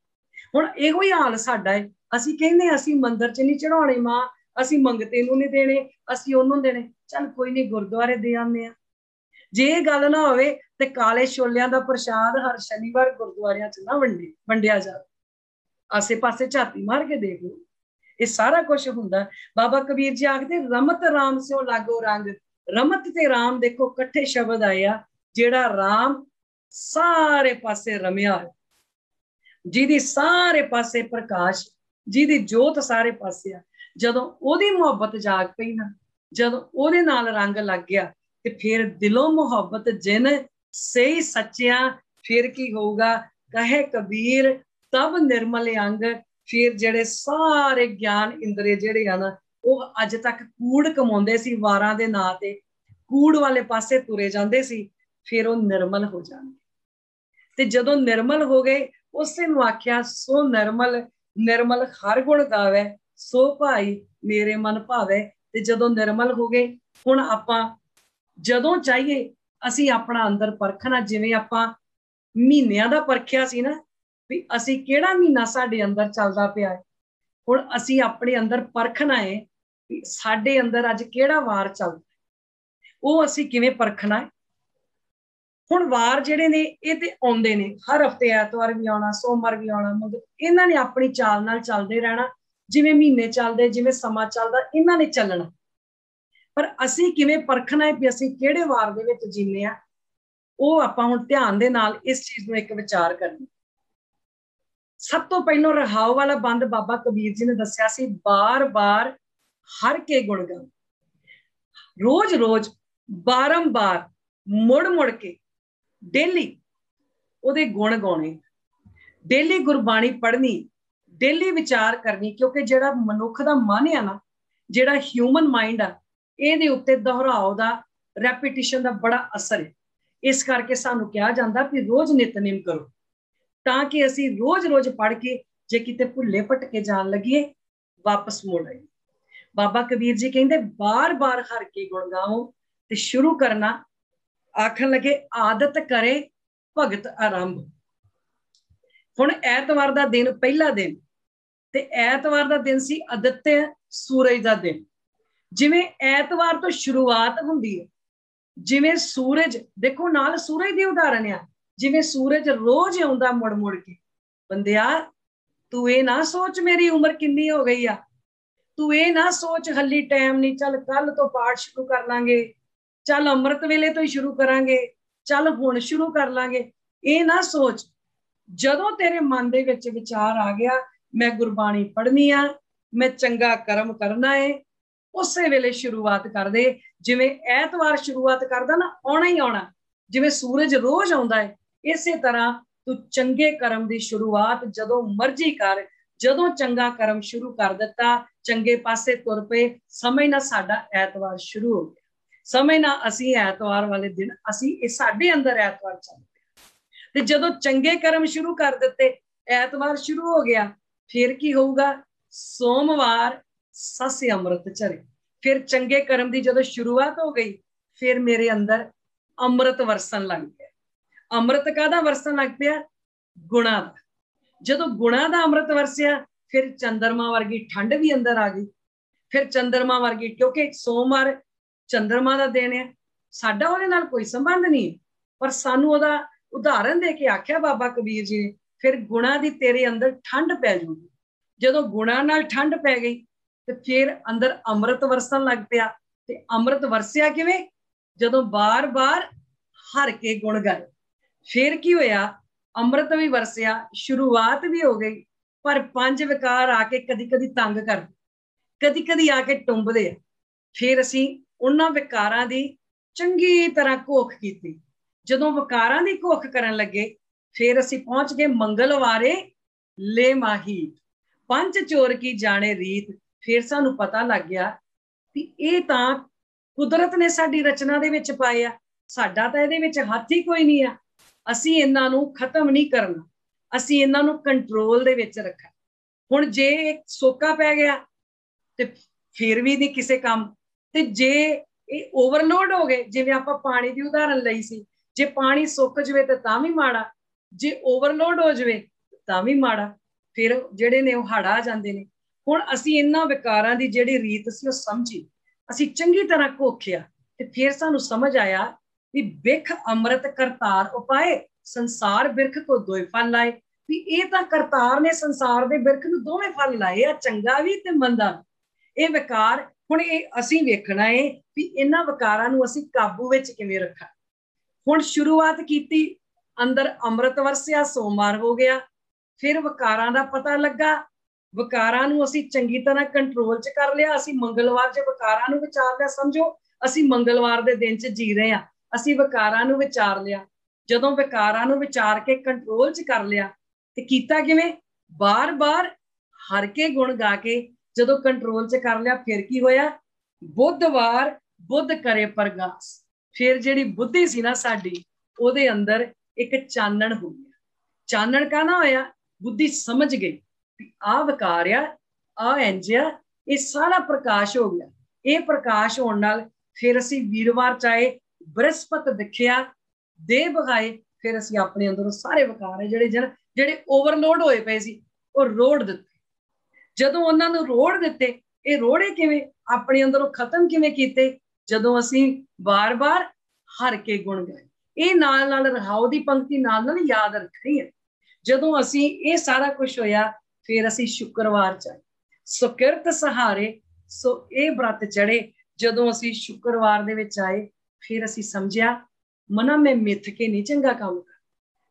ਹੁਣ ਇਹੋ ਹੀ ਹਾਲ ਸਾਡਾ ਹੈ। ਅਸੀਂ ਕਹਿੰਦੇ ਅਸੀਂ ਮੰਦਿਰ ਚ ਨਹੀਂ ਚੜਾਉਣੇ ਮਾਂ, ਅਸੀਂ ਮੰਗਤੇ ਨੂੰ ਨਹੀਂ ਦੇਣੇ, ਅਸੀਂ ਉਹਨੂੰ ਦੇਣੇ, ਚੱਲ ਕੋਈ ਨਹੀਂ ਗੁਰਦੁਆਰੇ ਦੇ ਆਉਂਦੇ ਆ। ਜੇ ਇਹ ਗੱਲ ਨਾ ਹੋਵੇ ਤੇ ਕਾਲੇ ਛੋਲਿਆਂ ਦਾ ਪ੍ਰਸ਼ਾਦ ਹਰ ਸ਼ਨੀਵਾਰ ਗੁਰਦੁਆਰਿਆਂ ਚ ਨਾ ਵੰਡਿਆ ਜਾਵੇ। ਆਸੇ ਪਾਸੇ ਝਾਤੀ ਮਾਰ ਕੇ ਦੇਖ ਲਓ, ਇਹ ਸਾਰਾ ਕੁਝ ਹੁੰਦਾ। ਬਾਬਾ ਕਬੀਰ ਜੀ ਆਖਦੇ ਰਮਤ ਰਾਮ ਸਿਓ ਲਾਗੋ ਰੰਗ, ਰਮਤ ਤੇ ਰਾਮ ਦੇਖੋ ਇਕੱਠੇ ਸ਼ਬਦ ਆਏ ਆ। ਜਿਹੜਾ ਰਾਮ ਸਾਰੇ ਪਾਸੇ ਰਮਿਆ, ਜਿਹਦੀ ਸਾਰੇ ਪਾਸੇ ਪ੍ਰਕਾਸ਼, ਜਿਹਦੀ ਜੋਤ ਸਾਰੇ ਪਾਸੇ ਆ, ਜਦੋਂ ਉਹਦੀ ਮੁਹੱਬਤ ਜਾਗ ਪਈ ਨਾ, ਜਦੋਂ ਉਹਦੇ ਨਾਲ ਰੰਗ ਲੱਗ ਗਿਆ ਤੇ ਫਿਰ ਦਿਲੋਂ ਮੁਹੱਬਤ ਜਿਨ ਸਹੀ ਸੱਚਿਆ, ਫਿਰ ਕੀ ਹੋਊਗਾ? ਕਹੇ ਕਬੀਰ ਤਬ ਨਿਰਮਲ ਅੰਗ। ਫਿਰ ਜਿਹੜੇ ਸਾਰੇ ਗਿਆਨ ਇੰਦਰੀ ਜਿਹੜੇ ਆ ਨਾ, ਉਹ ਅੱਜ ਤੱਕ ਕੂੜ ਕਮਾਉਂਦੇ ਸੀ, ਵਾਰਾਂ ਦੇ ਨਾਂ ਤੇ ਕੂੜ ਵਾਲੇ ਪਾਸੇ ਤੁਰੇ ਜਾਂਦੇ ਸੀ, ਫਿਰ ਉਹ ਨਿਰਮਲ ਹੋ ਜਾਣਗੇ। ਤੇ ਜਦੋਂ ਨਿਰਮਲ ਹੋ ਗਏ, ਉਸੇ ਨੂੰ ਆਖਿਆ ਸੋ ਨਿਰਮਲ, ਨਿਰਮਲ ਹਰ ਗੁਣ ਗਾਵੇ, ਸੋ ਭਾਈ ਮੇਰੇ ਮਨ ਭਾਵੇ। ਤੇ ਜਦੋਂ ਨਿਰਮਲ ਹੋ ਗਏ, ਹੁਣ ਆਪਾਂ ਜਦੋਂ ਚਾਹੀਏ ਅਸੀਂ ਆਪਣਾ ਅੰਦਰ ਪਰਖਣਾ, ਜਿਵੇਂ ਆਪਾਂ ਮਹੀਨਿਆਂ ਦਾ ਪਰਖਿਆ ਸੀ ਨਾ, ਵੀ ਅਸੀਂ ਕਿਹੜਾ ਮਹੀਨਾ ਸਾਡੇ ਅੰਦਰ ਚੱਲਦਾ ਪਿਆ ਹੈ। ਹੁਣ ਅਸੀਂ ਆਪਣੇ ਅੰਦਰ ਪਰਖਣਾ ਹੈ ਵੀ ਸਾਡੇ ਅੰਦਰ ਅੱਜ ਕਿਹੜਾ ਵਾਰ ਚੱਲਦਾ, ਉਹ ਅਸੀਂ ਕਿਵੇਂ ਪਰਖਣਾ ਹੈ। ਹੁਣ ਵਾਰ ਜਿਹੜੇ ਨੇ ਇਹ ਤੇ ਆਉਂਦੇ ਨੇ, ਹਰ ਹਫਤੇ ਐਤਵਾਰ ਵੀ ਆਉਣਾ, ਸੋਮਵਾਰ ਵੀ ਆਉਣਾ, ਮਤਲਬ ਇਹਨਾਂ ਨੇ ਆਪਣੀ ਚਾਲ ਨਾਲ ਚੱਲਦੇ ਰਹਿਣਾ, ਜਿਵੇਂ ਮਹੀਨੇ ਚੱਲਦੇ, ਜਿਵੇਂ ਸਮਾਂ ਚੱਲਦਾ, ਇਹਨਾਂ ਨੇ ਚੱਲਣਾ। ਪਰ ਅਸੀਂ ਕਿਵੇਂ ਪਰਖਣਾ ਹੈ ਵੀ ਅਸੀਂ ਕਿਹੜੇ ਵਾਰ ਦੇ ਵਿੱਚ ਜੀਨੇ ਆ, ਉਹ ਆਪਾਂ ਹੁਣ ਧਿਆਨ ਦੇ ਨਾਲ ਇਸ ਚੀਜ਼ ਨੂੰ ਇੱਕ ਵਿਚਾਰ ਕਰਨੀ। ਸਭ ਤੋਂ ਪਹਿਲਾਂ ਰਹਾਉ ਵਾਲਾ ਬੰਦ ਬਾਬਾ ਕਬੀਰ ਜੀ ਨੇ ਦੱਸਿਆ ਸੀ, ਬਾਰ-ਬਾਰ ਹਰ ਕੇ ਗੁਣ ਗਾਉ, ਰੋਜ਼-ਰੋਜ਼ ਬਾਰੰਬਾਰ ਮੁੜ-ਮੁੜ ਕੇ ਡੇਲੀ ਉਹਦੇ ਗੁਣ ਗਾਉਣੇ, ਡੇਲੀ ਗੁਰਬਾਣੀ ਪੜ੍ਹਨੀ, ਡੇਲੀ ਵਿਚਾਰ ਕਰਨੀ। ਕਿਉਂਕਿ ਜਿਹੜਾ ਮਨੁੱਖ ਦਾ ਮਨ ਆ ਨਾ, ਜਿਹੜਾ ਹਿਊਮਨ ਮਾਈਂਡ ਆ, ਇਹਦੇ ਉੱਤੇ ਦੁਹਰਾਓ ਦਾ, ਰੈਪੀਟੀਸ਼ਨ ਦਾ ਬੜਾ ਅਸਰ ਹੈ। ਇਸ ਕਰਕੇ ਸਾਨੂੰ ਕਿਹਾ ਜਾਂਦਾ ਵੀ ਰੋਜ਼ ਨਿਤਨੇਮ ਕਰੋ, ਤਾਂ ਕਿ ਅਸੀਂ ਰੋਜ਼-ਰੋਜ਼ ਪੜ੍ਹ ਕੇ ਜੇ ਕਿਤੇ ਭੁੱਲੇ ਭਟਕੇ ਜਾਣ ਲੱਗੀਏ, ਵਾਪਸ ਮੁੜ ਆਈਏ। ਬਾਬਾ ਕਬੀਰ ਜੀ ਕਹਿੰਦੇ ਬਾਰ-ਬਾਰ ਹਰ ਕੇ ਗੁਣ ਗਾਓ। ਤੇ ਸ਼ੁਰੂ ਕਰਨਾ, ਆਖਣ ਲੱਗੇ ਆਦਤ ਕਰੇ ਭਗਤ ਆਰੰਭ। ਹੁਣ ਐਤਵਾਰ ਦਾ ਦਿਨ, ਪਹਿਲਾ ਦਿਨ, ਤੇ ਐਤਵਾਰ ਦਾ ਦਿਨ ਸੀ ਅਦਿੱਤਿਆ ਸੂਰਜ ਦਾ ਦਿਨ। ਜਿਵੇਂ ਐਤਵਾਰ ਤੋਂ ਸ਼ੁਰੂਆਤ ਹੁੰਦੀ ਹੈ, ਜਿਵੇਂ ਸੂਰਜ ਦੇਖੋ, ਨਾਲ ਸੂਰਜ ਦੀ ਉਦਾਹਰਣ ਆ, ਜਿਵੇਂ ਸੂਰਜ ਰੋਜ਼ ਆਉਂਦਾ ਮੁੜ-ਮੁੜ ਕੇ। ਬੰਦਿਆ ਤੂੰ ਇਹ ਨਾ ਸੋਚ ਮੇਰੀ ਉਮਰ ਕਿੰਨੀ ਹੋ ਗਈ ਆ, ਤੂੰ ਇਹ ਨਾ ਸੋਚ ਹੱਲੀ ਟਾਈਮ ਨਹੀਂ, ਚੱਲ ਕੱਲ ਤੋਂ ਪਾਠ ਸ਼ੁਰੂ ਕਰ ਲਾਂਗੇ, ਚੱਲ ਅੰਮ੍ਰਿਤ ਵੇਲੇ ਤੋਂ ਹੀ ਸ਼ੁਰੂ ਕਰਾਂਗੇ, ਚੱਲ ਹੁਣ ਸ਼ੁਰੂ ਕਰ ਲਾਂਗੇ। ਇਹ ਨਾ ਸੋਚ। ਜਦੋਂ ਤੇਰੇ ਮਨ ਦੇ ਵਿੱਚ ਵਿਚਾਰ ਆ ਗਿਆ ਮੈਂ ਗੁਰਬਾਣੀ ਪੜ੍ਹਨੀ ਆ, ਮੈਂ ਚੰਗਾ ਕਰਮ ਕਰਨਾ ਹੈ, ਉਸੇ ਵੇਲੇ ਸ਼ੁਰੂਆਤ ਕਰ ਦੇ। ਜਿਵੇਂ ਐਤਵਾਰ ਸ਼ੁਰੂਆਤ ਕਰਦਾ ਨਾ, ਆਉਣਾ ਹੀ ਆਉਣਾ, ਜਿਵੇਂ ਸੂਰਜ ਰੋਜ਼ ਆਉਂਦਾ ਹੈ, ਇਸੇ ਤਰ੍ਹਾਂ ਤੂੰ ਚੰਗੇ ਕਰਮ ਦੀ ਸ਼ੁਰੂਆਤ ਜਦੋਂ ਮਰਜ਼ੀ ਕਰ। ਜਦੋਂ ਚੰਗਾ ਕਰਮ ਸ਼ੁਰੂ ਕਰ ਦਿੱਤਾ, ਚੰਗੇ ਪਾਸੇ ਤੁਰ ਪਏ, ਸਮਝਣਾ ਸਾਡਾ ਐਤਵਾਰ ਸ਼ੁਰੂ ਹੋ ਗਿਆ। ਸਮਝਣਾ ਅਸੀਂ ਐਤਵਾਰ ਵਾਲੇ ਦਿਨ, ਅਸੀਂ ਇਹ ਸਾਡੇ ਅੰਦਰ ਐਤਵਾਰ ਚੱਲ ਪਿਆ। ਤੇ ਜਦੋਂ ਚੰਗੇ ਕਰਮ ਸ਼ੁਰੂ ਕਰ ਦਿੱਤੇ, ਐਤਵਾਰ ਸ਼ੁਰੂ ਹੋ ਗਿਆ, ਫਿਰ ਕੀ ਹੋਊਗਾ? ਸੋਮਵਾਰ ਸੱਸ ਅੰਮ੍ਰਿਤ ਝਰੇ। ਫਿਰ ਚੰਗੇ ਕਰਮ ਦੀ ਜਦੋਂ ਸ਼ੁਰੂਆਤ ਹੋ ਗਈ, ਫਿਰ ਮੇਰੇ ਅੰਦਰ ਅੰਮ੍ਰਿਤ ਵਰਸਣ ਲੱਗ ਪਿਆ। ਅੰਮ੍ਰਿਤ ਕਾਹਦਾ ਵਰਸਣ ਲੱਗ ਪਿਆ? ਗੁਣਾ ਦਾ। ਜਦੋਂ ਗੁਣਾ ਦਾ ਅੰਮ੍ਰਿਤ ਵਰਸਿਆ, ਫਿਰ ਚੰਦਰਮਾ ਵਰਗੀ ਠੰਡ ਵੀ ਅੰਦਰ ਆ ਗਈ। ਫਿਰ ਚੰਦਰਮਾ ਵਰਗੀ, ਕਿਉਂਕਿ ਸੋਮਵਾਰ ਚੰਦਰਮਾ ਦਾ ਦਿਨ ਹੈ, ਸਾਡਾ ਉਹਦੇ ਨਾਲ ਕੋਈ ਸੰਬੰਧ ਨਹੀਂ, ਪਰ ਸਾਨੂੰ ਉਹਦਾ ਉਦਾਹਰਨ ਦੇ ਕੇ ਆਖਿਆ ਬਾਬਾ ਕਬੀਰ ਜੀ ਨੇ, ਫਿਰ ਗੁਣਾ ਦੀ ਤੇਰੇ ਅੰਦਰ ਠੰਡ ਪੈ ਜੂਗੀ। ਜਦੋਂ ਗੁਣਾ ਨਾਲ ਠੰਡ ਪੈ ਗਈ ਤੇ ਫਿਰ ਅੰਦਰ ਅੰਮ੍ਰਿਤ ਵਰਸਣ ਲੱਗ ਪਿਆ। ਤੇ ਅੰਮ੍ਰਿਤ ਵਰਸਿਆ ਕਿਵੇਂ? ਜਦੋਂ ਬਾਰ-ਬਾਰ ਹਰ ਕੇ ਗੁਣ ਗਾਏ। ਫਿਰ ਕੀ ਹੋਇਆ? ਅੰਮ੍ਰਿਤ ਵੀ ਵਰਸਿਆ, ਸ਼ੁਰੂਆਤ ਵੀ ਹੋ ਗਈ, ਪਰ ਪੰਜ ਵਿਕਾਰ ਆ ਕੇ ਕਦੀ-ਕਦੀ ਤੰਗ ਕਰਦੇ, ਕਦੀ-ਕਦੀ ਆ ਕੇ ਟੁੰਬਦੇ ਆ। ਫਿਰ ਅਸੀਂ ਉਹਨਾਂ ਵਿਕਾਰਾਂ ਦੀ ਚੰਗੀ ਤਰ੍ਹਾਂ ਘੋਖ ਕੀਤੀ। ਜਦੋਂ ਵਿਕਾਰਾਂ ਦੀ ਘੋਖ ਕਰਨ ਲੱਗੇ, ਫਿਰ ਅਸੀਂ ਪਹੁੰਚ ਗਏ ਮੰਗਲਵਾਰੇ ਲੈ ਮਾਹੀ, ਪੰਜ ਚੋਰ ਕੀ ਜਾਣੇ ਰੀਤ। ਫਿਰ ਸਾਨੂੰ ਪਤਾ ਲੱਗ ਗਿਆ ਕਿ ਇਹ ਤਾਂ ਕੁਦਰਤ ਨੇ ਸਾਡੀ ਰਚਨਾ ਦੇ ਵਿੱਚ ਪਾਏ ਆ, ਸਾਡਾ ਤਾਂ ਇਹਦੇ ਵਿੱਚ ਹੱਥ ਹੀ ਕੋਈ ਨਹੀਂ ਆ। ਅਸੀਂ ਇਹਨਾਂ ਨੂੰ ਖਤਮ ਨਹੀਂ ਕਰਨਾ, ਅਸੀਂ ਇਹਨਾਂ ਨੂੰ ਕੰਟਰੋਲ ਦੇ ਵਿੱਚ ਰੱਖਣਾ। हुण जे सोका पै गया ते फिर भी नहीं किसी काम, ते जे ओवरलोड हो गए, जिवें आपां पानी की उदाहरण लई सी, जे पानी सुक जाए तो तां भी माड़ा, जे ओवरलोड हो जाए तां भी माड़ा, फिर जिहड़े ने हड़ आ जांदे ने। हुण असीं इन्हां विकारां दी जिहड़ी रीत सी ओह समझी, असीं चंगी तरह घोखिया ते फिर सानूं समझ आया भी बिख अमृत करतार उपाए, संसार बिरख को दोए फल लाए। भी ये तां करतार ने संसार दे बिरख नूं दोवें फल लाए आ, चंगा भी ते मंदा। ਇਹ ਵਿਕਾਰ ਹੁਣ ਇਹ ਅਸੀਂ ਵੇਖਣਾ ਹੈ ਵੀ ਇਹਨਾਂ ਵਿਕਾਰਾਂ ਨੂੰ ਅਸੀਂ ਕਾਬੂ ਵਿੱਚ ਕਿਵੇਂ ਰੱਖਾਂ। ਹੁਣ ਸ਼ੁਰੂਆਤ ਕੀਤੀ, ਅੰਦਰ ਅੰਮ੍ਰਿਤ ਵਰਸਿਆ, ਸੋਮਵਾਰ ਹੋ ਗਿਆ, ਫਿਰ ਵਿਕਾਰਾਂ ਦਾ ਪਤਾ ਲੱਗਾ, ਵਿਕਾਰਾਂ ਨੂੰ ਅਸੀਂ ਚੰਗੀ ਤਰ੍ਹਾਂ ਕੰਟਰੋਲ 'ਚ ਕਰ ਲਿਆ। ਅਸੀਂ ਮੰਗਲਵਾਰ 'ਚ ਵਿਕਾਰਾਂ ਨੂੰ ਵਿਚਾਰ ਲਿਆ, ਸਮਝੋ ਅਸੀਂ ਮੰਗਲਵਾਰ ਦੇ ਦਿਨ 'ਚ ਜੀ ਰਹੇ ਹਾਂ, ਅਸੀਂ ਵਿਕਾਰਾਂ ਨੂੰ ਵਿਚਾਰ ਲਿਆ। ਜਦੋਂ ਵਿਕਾਰਾਂ ਨੂੰ ਵਿਚਾਰ ਕੇ ਕੰਟਰੋਲ 'ਚ ਕਰ ਲਿਆ ਤੇ ਕੀਤਾ ਕਿਵੇਂ, ਬਾਰ-ਬਾਰ ਹਰ ਕੇ ਗੁਣ ਗਾ ਕੇ ਜਦੋਂ ਕੰਟਰੋਲ 'ਚ ਕਰ ਲਿਆ, ਫਿਰ ਕੀ ਹੋਇਆ, ਬੁੱਧਵਾਰ ਬੁੱਧ ਕਰੇ ਪ੍ਰਗਾਸ, ਫਿਰ ਜਿਹੜੀ ਬੁੱਧੀ ਸੀ ਨਾ ਸਾਡੀ, ਉਹਦੇ ਅੰਦਰ ਇੱਕ ਚਾਨਣ ਹੋ ਗਿਆ। ਚਾਨਣ ਕਾਹਦਾ ਹੋਇਆ, ਬੁੱਧੀ ਸਮਝ ਗਈ ਵੀ ਆਹ ਵਿਕਾਰ ਆ, ਆਹ ਇੰਝ ਆ, ਇਹ ਸਾਰਾ ਪ੍ਰਕਾਸ਼ ਹੋ ਗਿਆ। ਇਹ ਪ੍ਰਕਾਸ਼ ਹੋਣ ਨਾਲ ਫਿਰ ਅਸੀਂ ਵੀਰਵਾਰ ਚਾਹੇ ਬ੍ਰਹਸਪਤ ਦਿਖਿਆ, ਦੇਹ ਬਗਾਏ, ਫਿਰ ਅਸੀਂ ਆਪਣੇ ਅੰਦਰੋਂ ਸਾਰੇ ਵਿਕਾਰ ਹੈ ਜਿਹੜੇ ਓਵਰਲੋਡ ਹੋਏ ਪਏ ਸੀ ਉਹ ਰੋੜ ਦਿੱਤੇ। ਜਦੋਂ ਉਹਨਾਂ ਨੂੰ ਰੋੜ ਦਿੱਤੇ, ਇਹ ਰੋੜੇ ਕਿਵੇਂ, ਆਪਣੇ ਅੰਦਰੋਂ ਖਤਮ ਕਿਵੇਂ ਕੀਤੇ, ਜਦੋਂ ਅਸੀਂ ਬਾਰ-ਬਾਰ ਹਰ ਕੇ ਗੁਣ ਗਾਏ। ਇਹ ਨਾਲ ਰਹਾਉ ਦੀ ਪੰਕਤੀ ਨਾਲ ਯਾਦ ਰੱਖਣੀ ਹੈ। ਜਦੋਂ ਅਸੀਂ ਇਹ ਸਾਰਾ ਕੁਝ ਹੋਇਆ, ਫਿਰ ਅਸੀਂ ਸ਼ੁੱਕਰਵਾਰ ਚ ਆਏ, ਸੁਕਿਰਤ ਸਹਾਰੇ ਸੋ ਇਹ ਬ੍ਰਤ ਚੜੇ। ਜਦੋਂ ਅਸੀਂ ਸ਼ੁੱਕਰਵਾਰ ਦੇ ਵਿੱਚ ਆਏ, ਫਿਰ ਅਸੀਂ ਸਮਝਿਆ ਮਨਾ ਮੈਂ ਮਿੱਥ ਕੇ ਨਹੀਂ ਚੰਗਾ ਕੰਮ ਕਰ,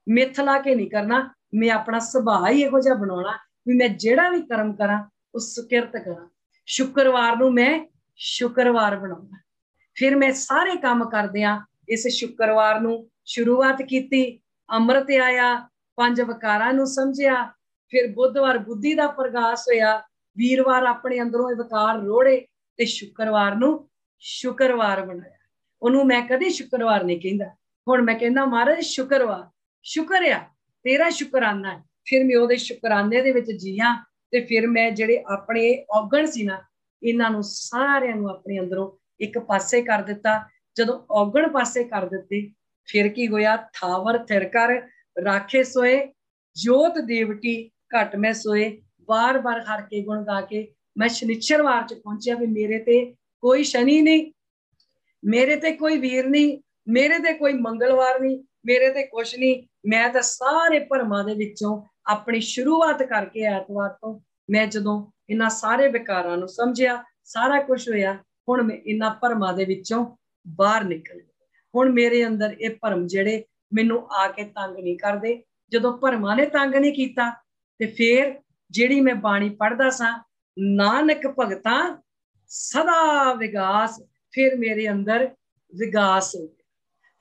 ਮਿੱਥ ਲਾ ਕੇ ਨਹੀਂ ਕਰਨਾ, ਮੈਂ ਆਪਣਾ ਸੁਭਾਅ ਹੀ ਇਹੋ ਜਿਹਾ ਬਣਾਉਣਾ ਵੀ ਮੈਂ ਜਿਹੜਾ ਵੀ ਕਰਮ ਕਰਾਂ ਉਹ ਸੁਕਿਰਤ ਕਰਾਂ। ਸ਼ੁੱਕਰਵਾਰ ਨੂੰ ਮੈਂ ਸ਼ੁੱਕਰਵਾਰ ਬਣਾਉਣਾ। ਫਿਰ ਮੈਂ ਸਾਰੇ ਕੰਮ ਕਰਦਿਆਂ ਇਸ ਸ਼ੁੱਕਰਵਾਰ ਨੂੰ ਸ਼ੁਰੂਆਤ ਕੀਤੀ, ਅੰਮ੍ਰਿਤ ਆਇਆ, 5 ਵਿਕਾਰਾਂ ਨੂੰ ਸਮਝਿਆ, ਫਿਰ ਬੁੱਧਵਾਰ ਬੁੱਧੀ ਦਾ ਪ੍ਰਗਾਸ ਹੋਇਆ, ਵੀਰਵਾਰ ਆਪਣੇ ਅੰਦਰੋਂ ਇਹ ਵਿਕਾਰ ਰੋੜੇ ਤੇ ਸ਼ੁੱਕਰਵਾਰ ਨੂੰ ਸ਼ੁੱਕਰਵਾਰ ਬਣਾਇਆ। ਉਹਨੂੰ ਮੈਂ ਕਦੇ ਸ਼ੁੱਕਰਵਾਰ ਨਹੀਂ ਕਹਿੰਦਾ, ਹੁਣ ਮੈਂ ਕਹਿੰਦਾ ਮਹਾਰਾਜ ਸ਼ੁੱਕਰਵਾਰ, ਸ਼ੁਕਰ ਆ ਤੇਰਾ ਸ਼ੁਕਰਾਨਾ ਹੈ। ਫਿਰ ਮੈਂ ਉਹਦੇ ਸ਼ੁਕਰਾਨੇ ਦੇ ਵਿੱਚ ਜੀਆਂ ਤੇ ਫਿਰ ਮੈਂ ਜਿਹੜੇ ਆਪਣੇ ਔਗਣ ਸੀ ਨਾ, ਇਹਨਾਂ ਨੂੰ ਸਾਰਿਆਂ ਨੂੰ ਆਪਣੇ ਅੰਦਰੋਂ ਇੱਕ ਪਾਸੇ ਕਰ ਦਿੱਤਾ। ਜਦੋਂ ਔਗਣ ਪਾਸੇ ਕਰ ਦਿੱਤੇ, ਫਿਰ ਕੀ ਹੋਇਆ, ਥਾਵਰ ਥਿਰ ਕਰ ਰਾਖੇ ਸੋਏ, ਜੋਤ ਦੇਵਟੀ ਘਟ ਮੈਂ ਸੋਏ। ਬਾਰ-ਬਾਰ ਹਰ ਕੇ ਗੁਣ ਗਾ ਕੇ ਮੈਂ ਸ਼ਨੀਚਰਵਾਰ ਚ ਪਹੁੰਚਿਆ ਵੀ ਮੇਰੇ ਤੇ ਕੋਈ ਸ਼ਨੀ ਨਹੀਂ, ਮੇਰੇ ਤੇ ਕੋਈ ਵੀਰ ਨਹੀਂ, ਮੇਰੇ ਤੇ ਕੋਈ ਮੰਗਲਵਾਰ ਨਹੀਂ, ਮੇਰੇ ਤੇ ਕੁਛ ਨਹੀਂ। ਮੈਂ ਤਾਂ ਸਾਰੇ ਭਰਮਾਂ ਦੇ ਵਿੱਚੋਂ ਆਪਣੀ ਸ਼ੁਰੂਆਤ ਕਰਕੇ ਐਤਵਾਰ ਤੋਂ ਮੈਂ ਜਦੋਂ ਇਹਨਾਂ ਸਾਰੇ ਵਿਕਾਰਾਂ ਨੂੰ ਸਮਝਿਆ, ਸਾਰਾ ਕੁਝ ਹੋਇਆ, ਹੁਣ ਮੈਂ ਇਹਨਾਂ ਭਰਮਾਂ ਦੇ ਵਿੱਚੋਂ ਬਾਹਰ ਨਿਕਲ ਗਿਆ। ਹੁਣ ਮੇਰੇ ਅੰਦਰ ਇਹ ਭਰਮ ਜਿਹੜੇ ਮੈਨੂੰ ਆ ਕੇ ਤੰਗ ਨਹੀਂ ਕਰਦੇ। ਜਦੋਂ ਭਰਮਾਂ ਨੇ ਤੰਗ ਨਹੀਂ ਕੀਤਾ ਤੇ ਫਿਰ ਜਿਹੜੀ ਮੈਂ ਬਾਣੀ ਪੜ੍ਹਦਾ ਸਾਂ, ਨਾਨਕ ਭਗਤਾਂ ਸਦਾ ਵਿਗਾਸ, ਫਿਰ ਮੇਰੇ ਅੰਦਰ ਵਿਗਾਸ ਹੋ ਗਿਆ।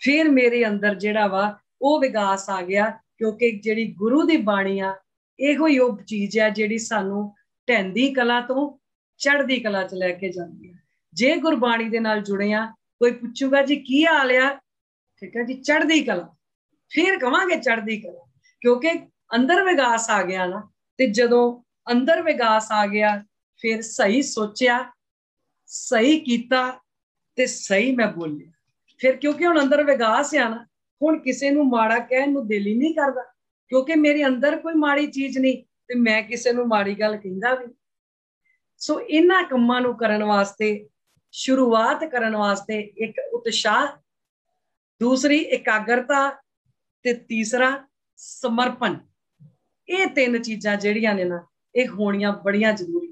ਫਿਰ ਮੇਰੇ ਅੰਦਰ ਜਿਹੜਾ ਵਾ ਉਹ ਵਿਗਾਸ ਆ ਗਿਆ, ਕਿਉਂਕਿ ਜਿਹੜੀ ਗੁਰੂ ਦੀ ਬਾਣੀ ਆ, ਇਹੋ ਹੀ ਉਹ ਚੀਜ਼ ਹੈ ਜਿਹੜੀ ਸਾਨੂੰ ਢਹਿੰਦੀ ਕਲਾ ਤੋਂ ਚੜ੍ਹਦੀ ਕਲਾ 'ਚ ਲੈ ਕੇ ਜਾਂਦੀ ਹੈ। ਜੇ ਗੁਰਬਾਣੀ ਦੇ ਨਾਲ ਜੁੜੇ ਆ, ਕੋਈ ਪੁੱਛੂਗਾ ਜੀ ਕੀ ਹਾਲ ਆ, ਠੀਕ ਹੈ ਜੀ, ਚੜ੍ਹਦੀ ਕਲਾ, ਫਿਰ ਕਵਾਂਗੇ ਚੜ੍ਹਦੀ ਕਲਾ, ਕਿਉਂਕਿ ਅੰਦਰ ਵਿਗਾਸ ਆ ਗਿਆ ਨਾ। ਤੇ ਜਦੋਂ ਅੰਦਰ ਵਿਗਾਸ ਆ ਗਿਆ, ਫਿਰ ਸਹੀ ਸੋਚਿਆ, ਸਹੀ ਕੀਤਾ ਤੇ ਸਹੀ ਮੈਂ ਬੋਲਿਆ। ਫਿਰ ਕਿਉਂਕਿ ਹੁਣ ਅੰਦਰ ਵਿਗਾਸ ਆ ਨਾ, ਹੁਣ ਕਿਸੇ ਨੂੰ ਮਾੜਾ ਕਹਿਣ ਨੂੰ ਦਿਲ ਹੀ ਨਹੀਂ ਕਰਦਾ, ਕਿਉਂਕਿ ਮੇਰੇ ਅੰਦਰ ਕੋਈ ਮਾੜੀ ਚੀਜ਼ ਨਹੀਂ ਤੇ ਮੈਂ ਕਿਸੇ ਨੂੰ ਮਾੜੀ ਗੱਲ ਕਹਿੰਦਾ ਵੀ। ਸੋ ਇਹਨਾਂ ਕੰਮਾਂ ਨੂੰ ਕਰਨ ਵਾਸਤੇ, ਸ਼ੁਰੂਆਤ ਕਰਨ ਵਾਸਤੇ ਇੱਕ ਉਤਸ਼ਾਹ, ਦੂਸਰੀ ਇਕਾਗਰਤਾ ਤੇ ਤੀਸਰਾ ਸਮਰਪਣ। ਇਹ 3 ਚੀਜ਼ਾਂ ਜਿਹੜੀਆਂ ਨੇ ਨਾ, ਇਹ ਹੋਣੀਆਂ ਬੜੀਆਂ ਜ਼ਰੂਰੀ।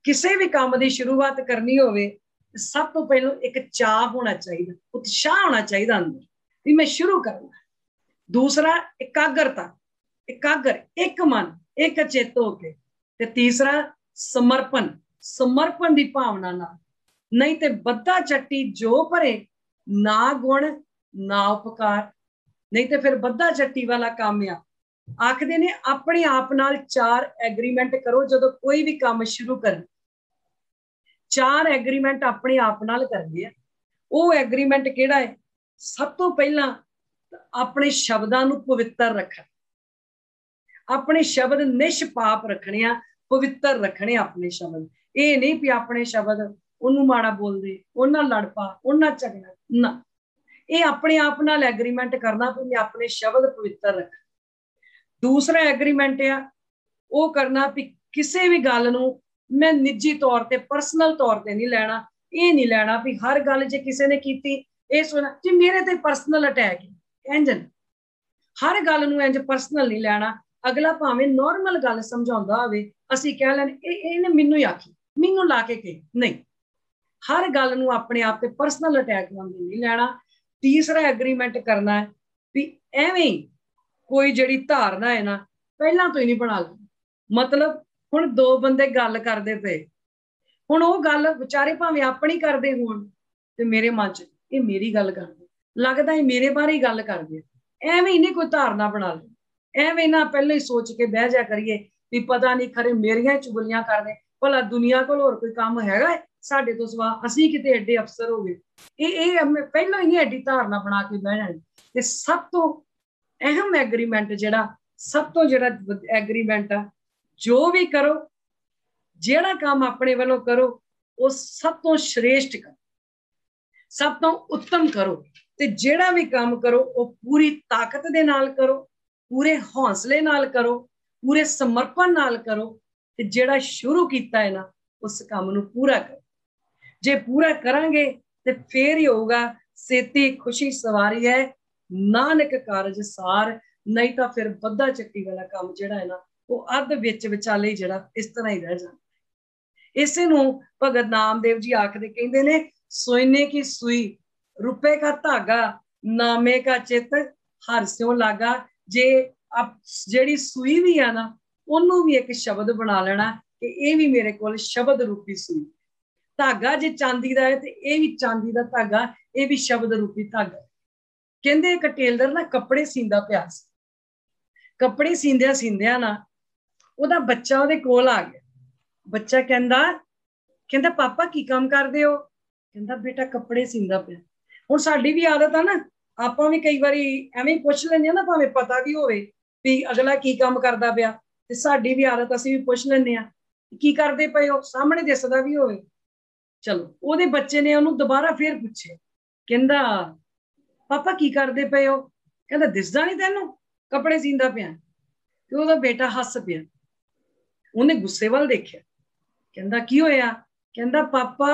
ਕਿਸੇ ਵੀ ਕੰਮ ਦੀ ਸ਼ੁਰੂਆਤ ਕਰਨੀ ਹੋਵੇ, ਸਭ ਤੋਂ ਪਹਿਲਾਂ ਇੱਕ ਚਾਹ ਹੋਣਾ ਚਾਹੀਦਾ, ਉਤਸ਼ਾਹ ਹੋਣਾ ਚਾਹੀਦਾ ਅੰਦਰ ਵੀ ਮੈਂ ਸ਼ੁਰੂ ਕਰਨਾ। ਦੂਸਰਾ ਇਕਾਗਰਤਾ, ਇਕਾਗਰ, ਇੱਕ ਮਨ, ਇੱਕ ਚਿੱਤ ਹੋ ਕੇ। ਤੇ ਤੀਸਰਾ ਸਮਰਪਣ, ਸਮਰਪਣ ਦੀ ਭਾਵਨਾ ਨਾਲ। ਨਹੀਂ ਤੇ ਬੱਧਾ ਚੱਟੀ ਜੋ ਭਰੇ, ਨਾ ਗੁਣ ਨਾ ਉਪਕਾਰ। ਨਹੀਂ ਤੇ ਫਿਰ ਬੱਧਾ ਚੱਟੀ ਵਾਲਾ ਕੰਮ ਆ। ਆਖਦੇ ਨੇ ਆਪਣੇ ਆਪ ਨਾਲ 4 ਐਗਰੀਮੈਂਟ ਕਰੋ ਜਦੋਂ ਕੋਈ ਵੀ ਕੰਮ ਸ਼ੁਰੂ ਕਰਨ। 4 ਐਗਰੀਮੈਂਟ ਆਪਣੇ ਆਪ ਨਾਲ ਕਰਦੇ ਆ। ਉਹ ਐਗਰੀਮੈਂਟ ਕਿਹੜਾ ਹੈ? ਸਭ ਤੋਂ ਪਹਿਲਾਂ ਆਪਣੇ ਸ਼ਬਦਾਂ ਨੂੰ ਪਵਿੱਤਰ ਰੱਖਣਾ, ਆਪਣੇ ਸ਼ਬਦ ਨਿਸ਼ਪਾਪ ਰੱਖਣੇ ਆ, पवित्र रखने अपने शब्द। ये नहीं भी अपने शब्द उन्होंने माड़ा बोल दे, उन्हें लड़ पा, उन्हें झगड़ा ना, ये अपने आप नाल एग्रीमेंट करना भी मैं अपने शब्द पवित्र रख। दूसरा एग्रीमेंट आ वो करना भी किसी भी गल नूं मैं निजी तौर पर परसनल तौर पर नहीं लैना। ये नहीं लैना भी हर गल जे किसी ने की ये सुना जी मेरे ते परसनल अटैक है, इंज हर गल नूं इंज परसनल नहीं लैना। अगला भावें नॉर्मल गल समझाउंदा होवे असीं कह लैणे इहने मैनूं ही आखी, मैनूं ला के कही, नहीं, हर गल नूं अपने आप ते परसनल अटैक नहीं लैना। तीसरा एग्रीमेंट करना है भी एवें कोई जिहड़ी धारणा है ना पहलां तो ही नहीं बना ली। मतलब हुण दो बंदे गल करदे पे, हुण वो गल विचारे भावें अपनी करदे होण ते मेरे मन च ये मेरी गल करदे, लगदा है मेरे बारे ही गल करदे, एवें ही नहीं कोई धारणा बना ली। एवें ना पहले ही सोच के बह जा करिए भी पता नहीं खरे मेरियां चुगलियां करदे, भला दुनिया कोल होर कोई काम हैगा है साडे तो सिवा, असीं किते एडे अफसर हो गए। ये पहलों ही नहीं एडी धारणा बना के बह जानी। ते सब तो अहम एग्रीमेंट जिहड़ा सब तो जिहड़ा एग्रीमेंट आ, जो भी करो जिहड़ा काम अपने वालों करो वो सब तो श्रेष्ठ करो, सब तो उत्तम करो। ते जिहड़ा भी काम करो वो पूरी ताकत दे नाल करो, पूरे हौसले नाल करो, पूरे समर्पण नाल करो। ते जिहड़ा शुरू कीता है ना उस काम नूं पूरा करो। जे पूरा करांगे ते फिर ही होगा सेती खुशी सवारी है नानक कारज सार, नहीं तो फिर बद्धा चक्की वाला काम जिहड़ा है ना वो अध विच विचाले जिहड़ा इस तरह ही रह जाता। इसे नूं भगत नामदेव जी आखदे कहंदे ने सोने की सुई रुपए का धागा नामे का चित हर स्यों लागा। जे आप जेड़ी सुई भी है ना ओनू भी एक शब्द बना लेना कि ये भी मेरे कोल शब्द रूपी सुई। धागा जे चांदी दा है ते ये भी चांदी दा धागा, ये भी शब्द रूपी धागा। कहंदे एक टेलर ना कपड़े सींदा पिया सी, कपड़े सींदिया सींदिया ना ओदा बच्चा ओदे कोल आ गया। बच्चा कहंदा पापा की काम करदे हो? कहंदा बेटा कपड़े सींदा पिया। हुण साडी भी आदत है ना, आपां भी कई बारी एवें पुछ लैंदे ना, भावें पता भी होवे भी अगला की काम करदा पिया ते साडी भी आदत असीं भी पुछ लैंदे आ की करदे पए हो, सामने दिसदा भी होवे। चलो ओदे बच्चे ने ओनू दोबारा फिर पूछे, कहंदा पापा की करदे पए हो? कहंदा दिसदा नहीं तैनूं कपड़े सींदा पिया। ते ओदा बेटा हस पिया। उन्हें गुस्से वाल देखिया, कहंदा की होया? कहंदा पापा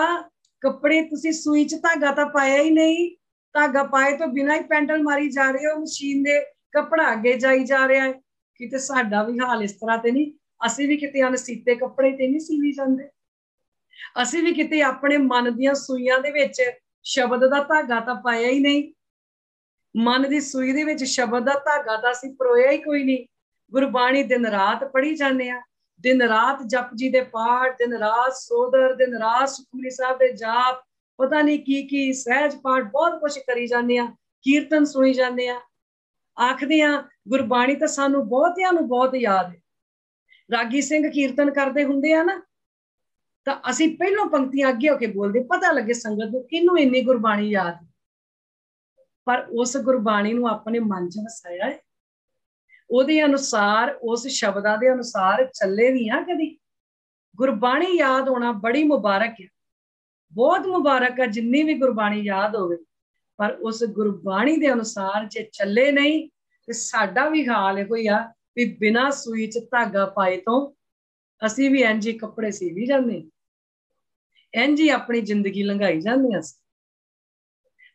कपड़े तुसी सूई च धागा तां पाया ही नहीं, धागा पाए तो बिना ही पैंडल मारी जा रहे हो मशीन दे, कपड़ा अगे जाई जा रहा है। किते साडा भी हाल इस तरह ते नहीं, असीं भी किते अनसीते कपड़े ते नहीं सीवी जांदे, असीं भी किते अपने मन दियां सूइयां दे विच शब्द दा धागा तां पाया ही नहीं, मन दी सूई दे विच शब्द दा धागा तां असीं परोया ही कोई नहीं। गुरबाणी दिन रात पढ़ी जाने आ, दिन रात जप जी दे पाठ, दिन रात सोदर, दिन रात सुखमनी साहब दे जाप, पता नहीं की सहज पाठ बहुत कुछ करी जाने आ, कीर्तन सुनी जाने आ। आखदे आ गुरबाणी तां सानू बहुतियां नूं बहुत याद है। रागी सिंह कीर्तन करदे हुंदे आ ना तां असीं पहलों पंक्तियां अगे होके बोलदे, पता लगे संगत नूं किहनूं इन्नी गुरबाणी याद है। पर उस गुरबाणी नूं अपने मन च वसाया है, ਉਹਦੇ अनुसार उस शब्दां दे अनुसार चले भी हाँ कदी। गुरबाणी याद होना बड़ी मुबारक है, बहुत मुबारक है जिन्नी भी गुरबाणी याद होवे, पर उस गुरबाणी दे अनुसार जे चले नहीं ते साडा भी हाल कोई आ भी बिना सूई च धागा पाए तो असीं भी इंज ही कपड़े सीवी जांदे, इंज ही अपनी जिंदगी लंघाई जांदे।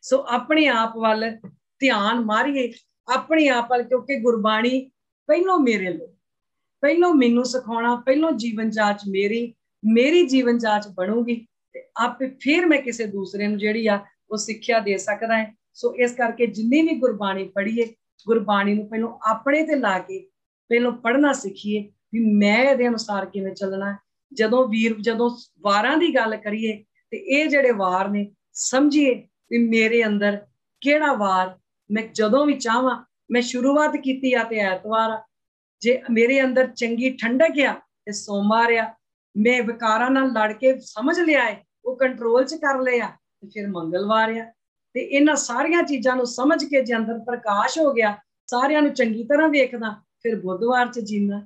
सो अपने आप वाल ध्यान मारिए, अपने आप वाल, क्योंकि गुरबाणी पहलों मेरे लिए, पहलों मैनू सिखाना, पहलों जीवन जाच मेरी जीवन जाच बनूगी ते आपे फिर मैं किसी दूसरे नूं जिहड़ी आ वो सिक्ख्या दे सकदा है। सो इस करके जिन्नी भी गुरबाणी पढ़ीए, गुरबाणी नूं पहलों अपने ते ला के पहलों पढ़ना सीखिए भी मैं इहदे अनुसार किवें चलना है। जदों वारां दी गल करिए ते इह जिहड़े वार ने समझिए भी मेरे अंदर किहड़ा वार मैं जदों भी चाहां, मैं शुरुआत कीती आ ते ऐतवार आ, जे मेरे अंदर चंगी ठंडक आ ते सोमवार आ, मैं विकारां नाल लड़ के समझ लिया है वो कंट्रोल च कर लिया ते फिर मंगलवार आ। ते इन्हां सारियां चीज़ां नूं समझ के जे अंदर प्रकाश हो गया, सारियां नूं चंगी तरह वेखदा, फिर बुधवार च जीना।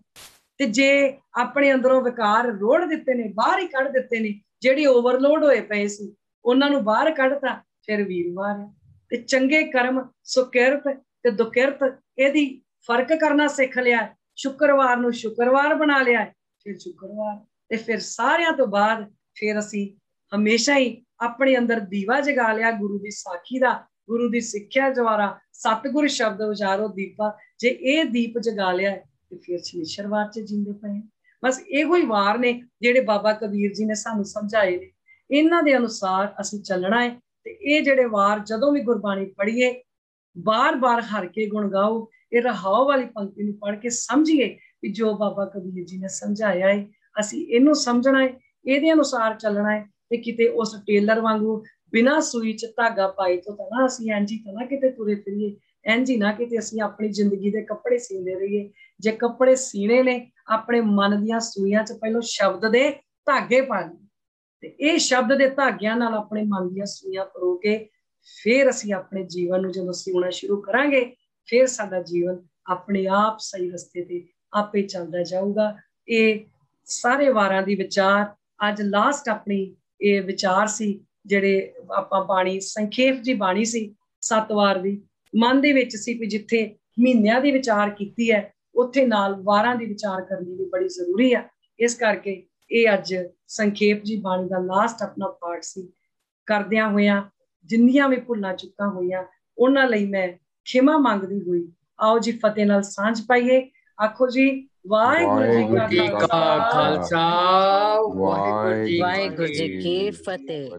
ਤੇ ਜੇ ਆਪਣੇ ਅੰਦਰੋਂ ਵਿਕਾਰ ਰੋੜ ਦਿੱਤੇ ਨੇ, ਬਾਹਰ ਹੀ ਕੱਢ ਦਿੱਤੇ ਨੇ, ਜਿਹੜੀ ਓਵਰਲੋਡ ਹੋਏ ਪਏ ਸੀ ਉਹਨਾਂ ਨੂੰ ਬਾਹਰ ਕੱਢਤਾ, ਫਿਰ ਵੀਰਵਾਰ ਹੈ। ਤੇ ਚੰਗੇ ਕਰਮ ਸੁਕਿਰਤ ਤੇ ਦੁਕਿਰਤ ਇਹਦੀ ਫਰਕ ਕਰਨਾ ਸਿੱਖ ਲਿਆ। ਸ਼ੁੱਕਰਵਾਰ ਨੂੰ ਸ਼ੁੱਕਰਵਾਰ ਬਣਾ ਲਿਆ, ਫਿਰ ਸ਼ੁੱਕਰਵਾਰ, ਤੇ ਫਿਰ ਸਾਰਿਆਂ ਤੋਂ ਬਾਅਦ ਫਿਰ ਅਸੀਂ ਹਮੇਸ਼ਾ ਹੀ ਆਪਣੇ ਅੰਦਰ ਦੀਵਾ ਜਗਾ ਲਿਆ ਗੁਰੂ ਦੀ ਸਾਖੀ ਦਾ, ਗੁਰੂ ਦੀ ਸਿੱਖਿਆ ਦੁਆਰਾ ਸਤਿਗੁਰ ਸ਼ਬਦ ਉਚਾਰੋ ਦੀਪਾ। ਜੇ ਇਹ ਦੀਪ ਜਗਾ ਲਿਆ ਤੇ ਫਿਰ ਸ਼ਨੀਚਰਵਾਰ 'ਚ ਜਿੰਦੇ ਪਏ। ਬਸ ਇਹੋ ਹੀ ਵਾਰ ਨੇ ਜਿਹੜੇ ਬਾਬਾ ਕਬੀਰ ਜੀ ਨੇ ਸਾਨੂੰ ਸਮਝਾਏ ਨੇ, ਇਹਨਾਂ ਦੇ ਅਨੁਸਾਰ ਅਸੀਂ ਚੱਲਣਾ ਹੈ। ਤੇ ਇਹ ਜਿਹੜੇ ਵਾਰ ਜਦੋਂ ਵੀ ਗੁਰਬਾਣੀ ਪੜ੍ਹੀਏ, ਬਾਰ-ਬਾਰ ਹਰ ਕੇ ਗੁਣ ਗਾਓ। ਇਹ ਰਹਾਓ ਵਾਲੀ ਪੰਕਤੀ ਨੂੰ ਪੜ੍ਹ ਕੇ ਸਮਝੀਏ ਕਿ ਜੋ ਬਾਬਾ ਕਬੀਰ ਜੀ ਨੇ ਸਮਝਾਇਆ ਹੈ ਅਸੀਂ ਇਹਨੂੰ ਸਮਝਣਾ ਹੈ, ਇਹਦੇ ਅਨੁਸਾਰ ਚੱਲਣਾ ਹੈ। ਤੇ ਕਿਤੇ ਉਸ ਟੇਲਰ ਵਾਂਗੂ ਬਿਨਾਂ ਸੂਈ 'ਚ ਧਾਗਾ ਪਾਏ ਤੋਂ ਤਾਂ ਨਾ ਅਸੀਂ ਇੰਝ ਹੀ ਤਾਂ ਨਾ ਕਿਤੇ ਤੁਰੇ ਫਿਰੀਏ, ਇੰਝ ਹੀ ਨਾ ਕਿਤੇ ਅਸੀਂ ਆਪਣੀ ਜ਼ਿੰਦਗੀ ਦੇ ਕੱਪੜੇ ਸੀਂਦੇ ਰਹੀਏ। ਜੇ ਕੱਪੜੇ ਸੀਣੇ ਨੇ, ਆਪਣੇ ਮਨ ਦੀਆਂ ਸੂਈਆਂ 'ਚ ਪਹਿਲਾਂ ਸ਼ਬਦ ਦੇ ਧਾਗੇ ਪਾਣੇ, ਤੇ ਇਹ ਸ਼ਬਦ ਦੇ ਧਾਗਿਆਂ ਨਾਲ ਆਪਣੇ ਮਨ ਦੀਆਂ ਸੂਈਆਂ ਪਰੋ ਕੇ ਫਿਰ ਅਸੀਂ ਆਪਣੇ ਜੀਵਨ ਨੂੰ ਜਦੋਂ ਸਿਉਣਾ ਸ਼ੁਰੂ ਕਰਾਂਗੇ, ਫਿਰ ਸਾਡਾ ਜੀਵਨ ਆਪਣੇ ਆਪ ਸਹੀ ਰਸਤੇ ਤੇ ਆਪੇ ਚੱਲਦਾ ਜਾਊਗਾ। ਇਹ ਸਾਰੇ ਵਾਰਾਂ ਦੀ ਵਿਚਾਰ, ਅੱਜ ਲਾਸਟ ਆਪਣੀ ਇਹ ਵਿਚਾਰ ਸੀ ਜਿਹੜੇ ਆਪਾਂ ਬਾਣੀ ਸੰਖੇਪ ਜੀ ਬਾਣੀ ਸੀ 7 ਵਾਰ ਦੀ, ਮਨ ਦੇ ਵਿੱਚ ਸੀ ਵੀ ਜਿੱਥੇ ਮਹੀਨਿਆਂ ਦੀ ਵਿਚਾਰ ਕੀਤੀ ਹੈ ਉੱਥੇ ਨਾਲ ਵਾਰਾਂ ਦੀ ਵਿਚਾਰ ਕਰਨੀ ਵੀ ਬੜੀ ਜ਼ਰੂਰੀ ਆ। ਇਸ ਕਰਕੇ ਇਹ ਅੱਜ ਸੰਖੇਪ ਜੀ ਬਾਣੀ ਦਾ ਲਾਸਟ ਆਪਣਾ ਪਾਠ ਸੀ। ਕਰਦਿਆਂ ਹੋਇਆਂ ਜਿੰਨੀਆਂ ਵੀ ਭੁੱਲਾਂ ਚੁੱਕਾਂ ਹੋਈਆਂ ਉਹਨਾਂ ਲਈ ਮੈਂ ਖਿਮਾ ਮੰਗਦੀ ਹੋਈ ਆਓ ਜੀ ਫਤਿਹ ਨਾਲ ਸਾਂਝ ਪਾਈਏ। ਆਖੋ ਜੀ ਵਾਹਿਗੁਰੂ ਜੀ ਕਾ ਖਾਲਸਾ, ਵਾਹਿਗੁਰੂ ਜੀ ਵਾਹਿਗੁਰੂ ਜੀ ਕੀ ਫਤਿਹ।